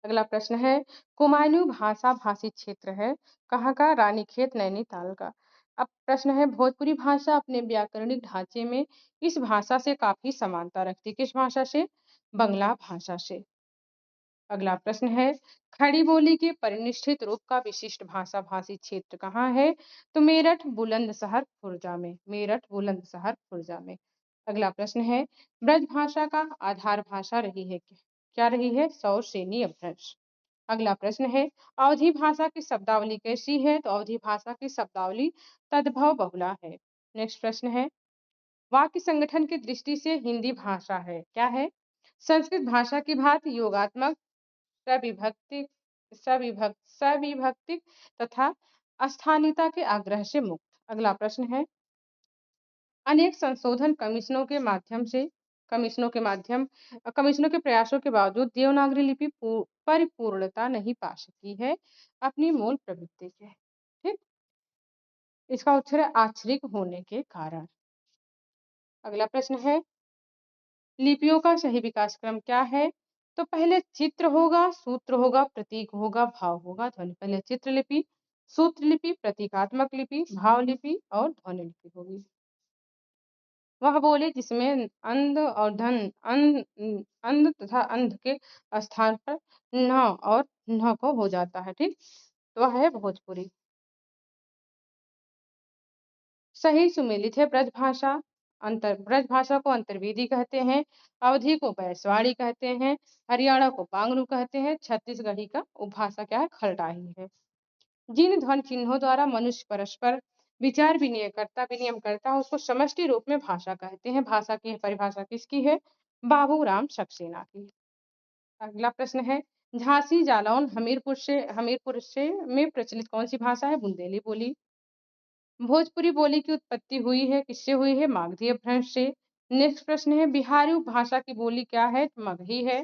अगला प्रश्न है, कुमायूं भाषा भाषी क्षेत्र है कहाँ का? रानीखेत नैनीताल का। अब प्रश्न है, भोजपुरी भाषा अपने व्याकरणिक ढांचे में इस भाषा से काफी समानता रखती है। किस भाषा से? बंगला भाषा से। अगला प्रश्न है, खड़ी बोली के परिनिष्ठित रूप का विशिष्ट भाषा भाषी क्षेत्र कहाँ है? तो मेरठ बुलंदशहर खुर्जा में, मेरठ बुलंदशहर खुर्जा में। अगला प्रश्न है, ब्रज भाषा का आधार भाषा रही है क्या रही है? सौरसेनी अपभ्रंश। अगला प्रश्न है, अवधी भाषा की शब्दावली कैसी है? तो अवधी भाषा की शब्दावली तद्भव बहुला है। नेक्स्ट प्रश्न है, वाक्य संगठन की दृष्टि से हिंदी भाषा है क्या है? संस्कृत भाषा की भांति योगात्मक, सविभक्ति, सविभक्तिक तथा स्थानीयता के आग्रह से मुक्त। अगला प्रश्न है, अनेक संशोधन कमीशनों के प्रयासों के बावजूद देवनागरी लिपि परिपूर्णता नहीं पा सकी है अपनी मूल प्रवृत्ति के। ठीक, इसका उत्तर है आक्षरिक होने के कारण। अगला प्रश्न है, लिपियों का सही विकास क्रम क्या है? तो पहले चित्र होगा, सूत्र होगा, प्रतीक होगा, भाव होगा, ध्वनि। पहले चित्र लिपि, सूत्र लिपि, प्रतीकात्मक लिपि, भाव लिपि और ध्वनि लिपि होगी। वह बोले जिसमें अंध और अंध तथा अंध के स्थान पर न और न को हो जाता है। ठीक, तो वह है भोजपुरी। सही सुमेलित है ब्रज भाषा को अंतर्वेदी कहते हैं, अवधी को बैसवाड़ी कहते हैं, हरियाणा को पांगरू कहते हैं, छत्तीसगढ़ी का उपभाषा क्या है? खलटाही है। जिन ध्वनि चिन्हों द्वारा मनुष्य परस्पर विचार विनिमय करता है उसको समष्टि रूप में भाषा कहते हैं। भाषा की परिभाषा किसकी है? बाबूराम सक्सेना की। अगला प्रश्न है, झांसी जालौन हमीरपुर से में प्रचलित कौन सी भाषा है? बुंदेली बोली। भोजपुरी बोली की उत्पत्ति हुई है किससे हुई है? मागधी अपभ्रंश से। नेक्स्ट प्रश्न है, बिहारी उपभाषा की बोली क्या है? तो मगही है।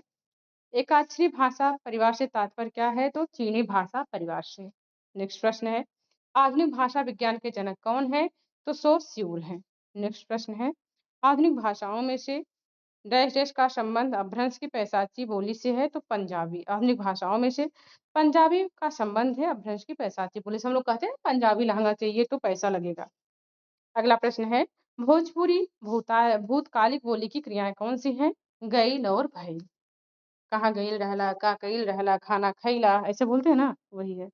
एकाक्षरी भाषा परिवार से तात्पर्य क्या है? तो चीनी भाषा परिवार से। नेक्स्ट प्रश्न है, आधुनिक भाषा विज्ञान के जनक कौन है? तो सो स्यूल है। नेक्स्ट प्रश्न है, आधुनिक भाषाओं में से डैश डैश का संबंध अपभ्रंश की पैसाची बोली से है? तो पंजाबी। आधुनिक भाषाओं में से पंजाबी का संबंध है अपभ्रंश की पैसाची बोली से। हम लोग कहते हैं पंजाबी लहंगा चाहिए तो पैसा लगेगा। अगला प्रश्न है, भोजपुरी भूतकालिक बोली की क्रियाएं कौन सी हैं? गईल और भइल। कहाँ गईल रहला, का कईल रहला, खाना खैला, ऐसे बोलते हैं ना, वही है।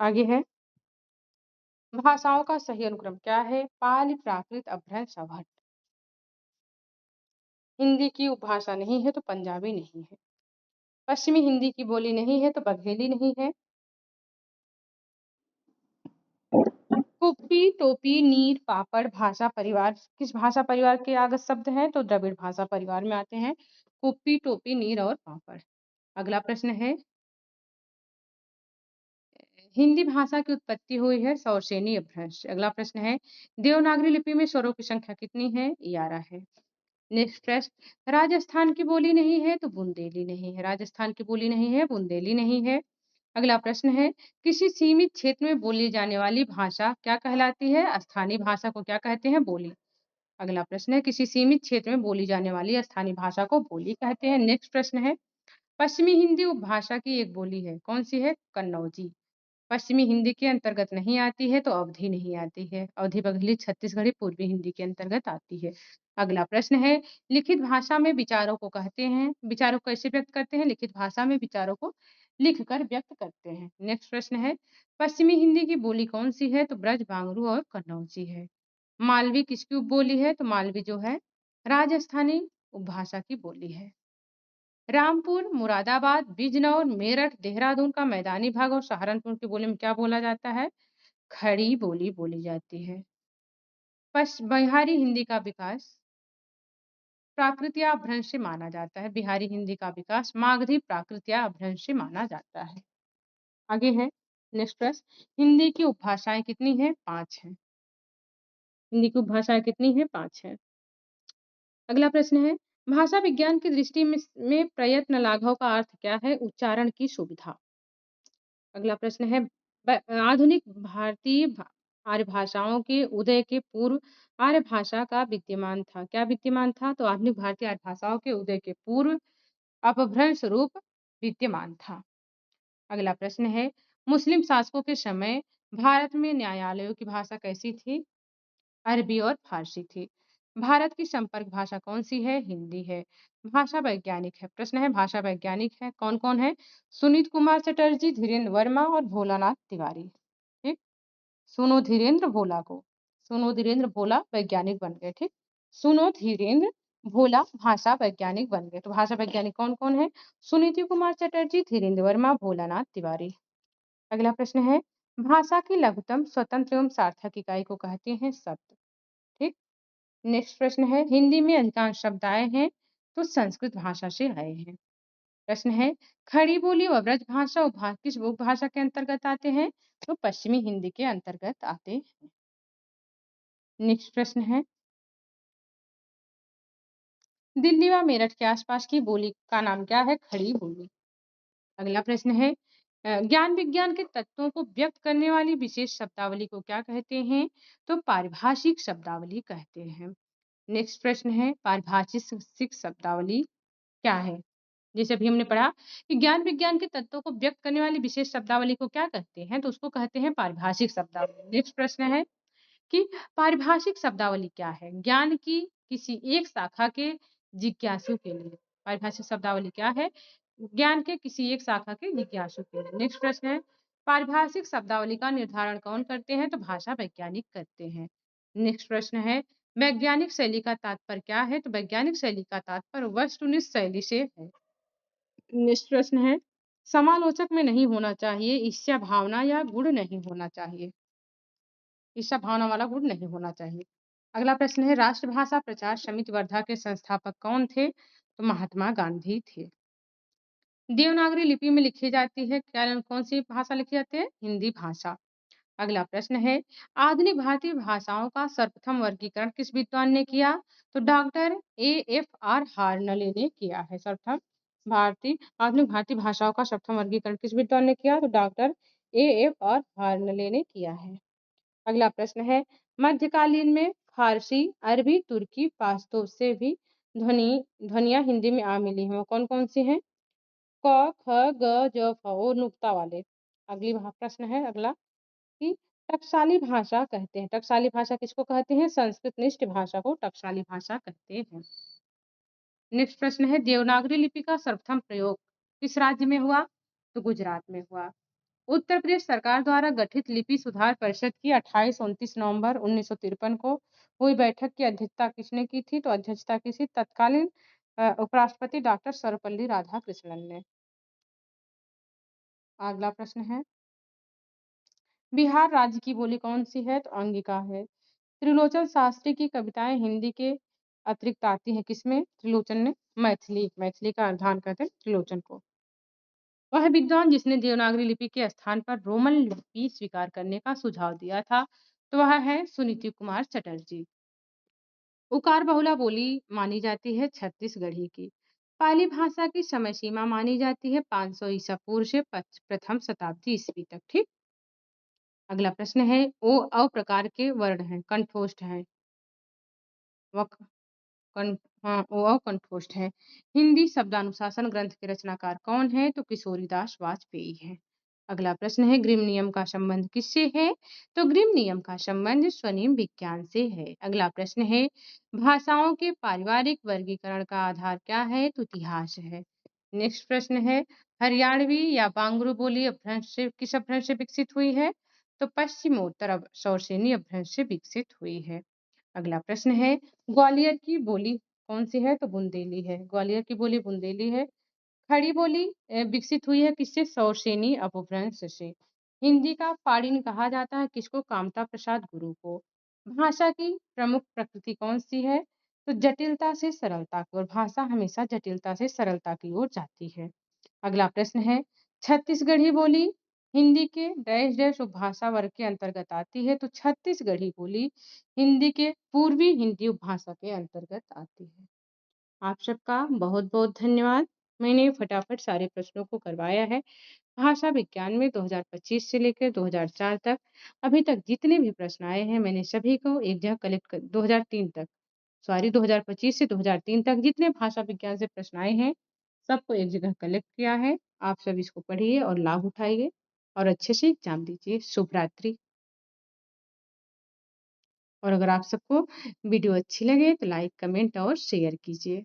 आगे है, भाषाओं का सही अनुक्रम क्या है? पाली, प्राकृत, अपभ्रंश, अवहट। हिंदी की उपभाषा नहीं है तो पंजाबी नहीं है। पश्चिमी हिंदी की बोली नहीं है तो बघेली नहीं है। कुप्पी, टोपी, नीर, पापड़ भाषा परिवार किस भाषा परिवार के आगत शब्द हैं? तो द्रविड़ भाषा परिवार में आते हैं कुप्पी, टोपी, नीर और पापड़। अगला प्रश्न है, हिंदी भाषा की उत्पत्ति हुई है सौरसेनी अपभ्रंश। अगला प्रश्न है, देवनागरी लिपि में स्वरों की संख्या कितनी है? 11 है। नेक्स्ट प्रश्न, राजस्थान की बोली नहीं है तो बुंदेली नहीं है। राजस्थान की बोली नहीं है, बुंदेली नहीं है। अगला प्रश्न है, किसी सीमित क्षेत्र में बोली जाने वाली भाषा क्या कहलाती है? स्थानीय भाषा को क्या कहते हैं? बोली। अगला प्रश्न है, किसी सीमित क्षेत्र में बोली जाने वाली स्थानीय भाषा को बोली कहते हैं। नेक्स्ट प्रश्न है, पश्चिमी हिंदी उपभाषा की एक बोली है, कौन सी है? कन्नौजी। पश्चिमी हिंदी के अंतर्गत नहीं आती है तो अवधी नहीं आती है। अवधी बघेली छत्तीसगढ़ी पूर्वी हिंदी के अंतर्गत आती है। अगला प्रश्न है, लिखित भाषा में विचारों को कहते हैं, विचारों को कैसे व्यक्त करते हैं? लिखित भाषा में विचारों को लिखकर व्यक्त करते हैं। नेक्स्ट प्रश्न है, पश्चिमी हिंदी की बोली कौन सी है? तो ब्रज, बांगरू और कन्नौजी है। मालवी किसकी उपबोली है? तो मालवी जो है राजस्थानी उपभाषा की बोली है। रामपुर, मुरादाबाद, बिजनौर, मेरठ, देहरादून का मैदानी भाग और सहारनपुर की बोली में क्या बोला जाता है? खड़ी बोली बोली जाती है। बिहारी हिंदी का विकास प्राकृत या अपभ्रंश से माना जाता है। बिहारी हिंदी का विकास मागधी, प्राकृत या अपभ्रंश से माना जाता है। आगे है नेक्स्ट प्रश्न, हिंदी की उपभाषाएं कितनी है? 5 है। हिंदी की उपभाषाएं कितनी है? 5 है। अगला प्रश्न है, भाषा विज्ञान की दृष्टि में प्रयत्न लाघव का अर्थ क्या है? उच्चारण की सुविधा। अगला प्रश्न है, आधुनिक भारतीय आर्य भाषाओं के उदय के पूर्व आर्य भाषा का विद्यमान था। क्या विद्यमान था? तो आधुनिक भारतीय आर्य भाषाओं के उदय के पूर्व अपभ्रंश रूप विद्यमान था। अगला प्रश्न है, मुस्लिम शासकों के समय भारत में न्यायालयों की भाषा कैसी थी? अरबी और फारसी थी। भारत की संपर्क भाषा कौन सी है? हिंदी है। भाषा वैज्ञानिक है, प्रश्न है भाषा वैज्ञानिक है कौन कौन है? सुनीत कुमार चटर्जी, धीरेन्द्र वर्मा और भोलानाथ तिवारी। ठीक, सुनो धीरेन्द्र भोला को, सुनो धीरेन्द्र भोला वैज्ञानिक बन गए। ठीक, सुनो धीरेन्द्र भोला भाषा वैज्ञानिक बन गए। तो भाषा वैज्ञानिक कौन कौन है? सुनीति कुमार चटर्जी, धीरेन्द्र वर्मा, भोलानाथ तिवारी। अगला प्रश्न है, भाषा की लघुतम स्वतंत्र एवं सार्थक इकाई को कहते हैं शब्द। ठीक, नेक्स्ट प्रश्न है, हिंदी में अधिकांश शब्द आए हैं तो संस्कृत भाषा से आए हैं। प्रश्न है, खड़ी बोली व ब्रज भाषा किस उपभाषा के अंतर्गत आते हैं? तो पश्चिमी हिंदी के अंतर्गत आते हैं। नेक्स्ट प्रश्न है, दिल्ली व मेरठ के आसपास की बोली का नाम क्या है? खड़ी बोली। अगला प्रश्न है, ज्ञान विज्ञान के तत्वों को व्यक्त करने वाली विशेष शब्दावली को क्या कहते हैं? तो पारिभाषिक शब्दावली कहते हैं। नेक्स्ट प्रश्न है, पारिभाषिक शब्दावली क्या है? जैसे अभी हमने पढ़ा कि ज्ञान विज्ञान के तत्वों को व्यक्त करने वाली विशेष शब्दावली को क्या कहते हैं? तो उसको कहते हैं पारिभाषिक शब्दावली। नेक्स्ट प्रश्न है कि पारिभाषिक शब्दावली क्या है? ज्ञान की किसी एक शाखा के जिज्ञासु के लिए। पारिभाषिक शब्दावली क्या है? ज्ञान के किसी एक शाखा के जिज्ञासु के लिए। नेक्स्ट प्रश्न है, पारिभाषिक शब्दावली का निर्धारण कौन करते हैं? तो भाषा वैज्ञानिक करते हैं। नेक्स्ट प्रश्न है, वैज्ञानिक शैली का तात्पर्य क्या है? तो वैज्ञानिक शैली का तात्पर्य वस्तुनिष्ठ शैली से है। नेक्स्ट प्रश्न है, समालोचक में नहीं होना चाहिए, ईर्ष्या भावना या गुण नहीं होना चाहिए। ईर्ष्या भावना वाला गुण नहीं होना चाहिए। अगला प्रश्न है, राष्ट्रभाषा प्रचार समिति वर्धा के संस्थापक कौन थे? तो महात्मा गांधी थे। देवनागरी लिपि में लिखी जाती है कौन सी भाषा लिखी जाती है? हिंदी भाषा। अगला प्रश्न है, आधुनिक भारतीय भाषाओं का सर्वप्रथम वर्गीकरण किस विद्वान ने किया? तो डॉक्टर AFR हार्नले ने किया है। आधुनिक भारतीय भाषाओं का सर्वप्रथम वर्गीकरण किस विद्वान ने किया? तो डॉक्टर AFR हार्नले ने किया है। अगला प्रश्न है, मध्यकालीन में फारसी, अरबी, तुर्की, पाश्तो से भी ध्वनियां हिंदी में आ मिली हैं। वो कौन कौन सी हैं? क, ख, ग, ज, फ और नुक्ता वाले। प्रश्न है अगला कि टकसाली भाषा कहते हैं। टकसाली भाषा किसको कहते हैं? संस्कृत निष्ठ भाषा को टकसाली भाषा कहते हैं। नेक्स्ट प्रश्न है, देवनागरी लिपि का सर्वप्रथम प्रयोग किस राज्य में हुआ? तो गुजरात में हुआ। उत्तर प्रदेश सरकार द्वारा गठित लिपि सुधार परिषद की 28-29 नवंबर 1953 को हुई बैठक की अध्यक्षता किसने की थी? तो अध्यक्षता की थी तत्कालीन उपराष्ट्रपति डॉक्टर सर्वपल्ली राधाकृष्णन ने। अगला प्रश्न है, बिहार राज्य की बोली कौन सी है? तो अंगिका है। त्रिलोचन शास्त्री की कविताएं हिंदी के अतिरिक्त आती हैं किसमें? त्रिलोचन ने मैथिली, मैथिली का अध्ययन करते हैं त्रिलोचन को। वह विद्वान जिसने देवनागरी लिपि के स्थान पर रोमन लिपि स्वीकार करने का सुझाव दिया था, तो वह है सुनीति कुमार चटर्जी। उकार बहुला बोली मानी जाती है छत्तीसगढ़ी की। पाली भाषा की समय सीमा मानी जाती है 500 ईसा पूर्व से प्रथम शताब्दी ईस्वी तक। ठीक। अगला प्रश्न है, ओ अ प्रकार के वर्ण हैं, कंठोष्ठ हैं। वक कं हाँ, ओ अ कंठोष्ठ है। हिंदी शब्दानुशासन ग्रंथ के रचनाकार कौन है? तो किशोरीदास वाजपेयी है। अगला प्रश्न है, ग्रिम नियम का संबंध किससे है? तो ग्रिम नियम का संबंध स्वनिम विज्ञान से है। अगला प्रश्न है, भाषाओं के पारिवारिक वर्गीकरण का आधार क्या है? तो इतिहास है। नेक्स्ट प्रश्न है, हरियाणवी या बांगरू बोली अपभ्रंश से किस अपभ्रंश से विकसित हुई है? तो पश्चिमोत्तर शौरसेनी अपभ्रंश से विकसित हुई है। अगला प्रश्न है, ग्वालियर की बोली कौन सी है? तो बुंदेली है। ग्वालियर की बोली बुंदेली है। खड़ी बोली विकसित हुई है किससे? शौरसेनी अपभ्रंश से। हिंदी का पाणिनि कहा जाता है किसको? कामता प्रसाद गुरु को। भाषा की प्रमुख प्रकृति कौन सी है? तो जटिलता से सरलता की ओर। भाषा हमेशा जटिलता से सरलता की ओर जाती है। अगला प्रश्न है, छत्तीसगढ़ी बोली हिंदी के डैश डैश उपभाषा वर्ग के अंतर्गत आती है। तो छत्तीसगढ़ी बोली हिंदी के पूर्वी हिंदी उपभाषा के अंतर्गत आती है। आप सबका बहुत बहुत धन्यवाद। मैंने फटाफट सारे प्रश्नों को करवाया है। भाषा विज्ञान में 2025 से लेकर 2004 तक अभी तक जितने भी प्रश्न आए हैं, मैंने सभी को एक जगह कलेक्ट कर 2003 तक, सॉरी 2025 से 2003 तक जितने भाषा विज्ञान से प्रश्न आए हैं, सबको एक जगह कलेक्ट किया है। आप सब इसको पढ़िए और लाभ उठाइए और अच्छे से एग्जाम दीजिए। शुभ रात्रि। और अगर आप सबको वीडियो अच्छी लगे तो लाइक, कमेंट और शेयर कीजिए।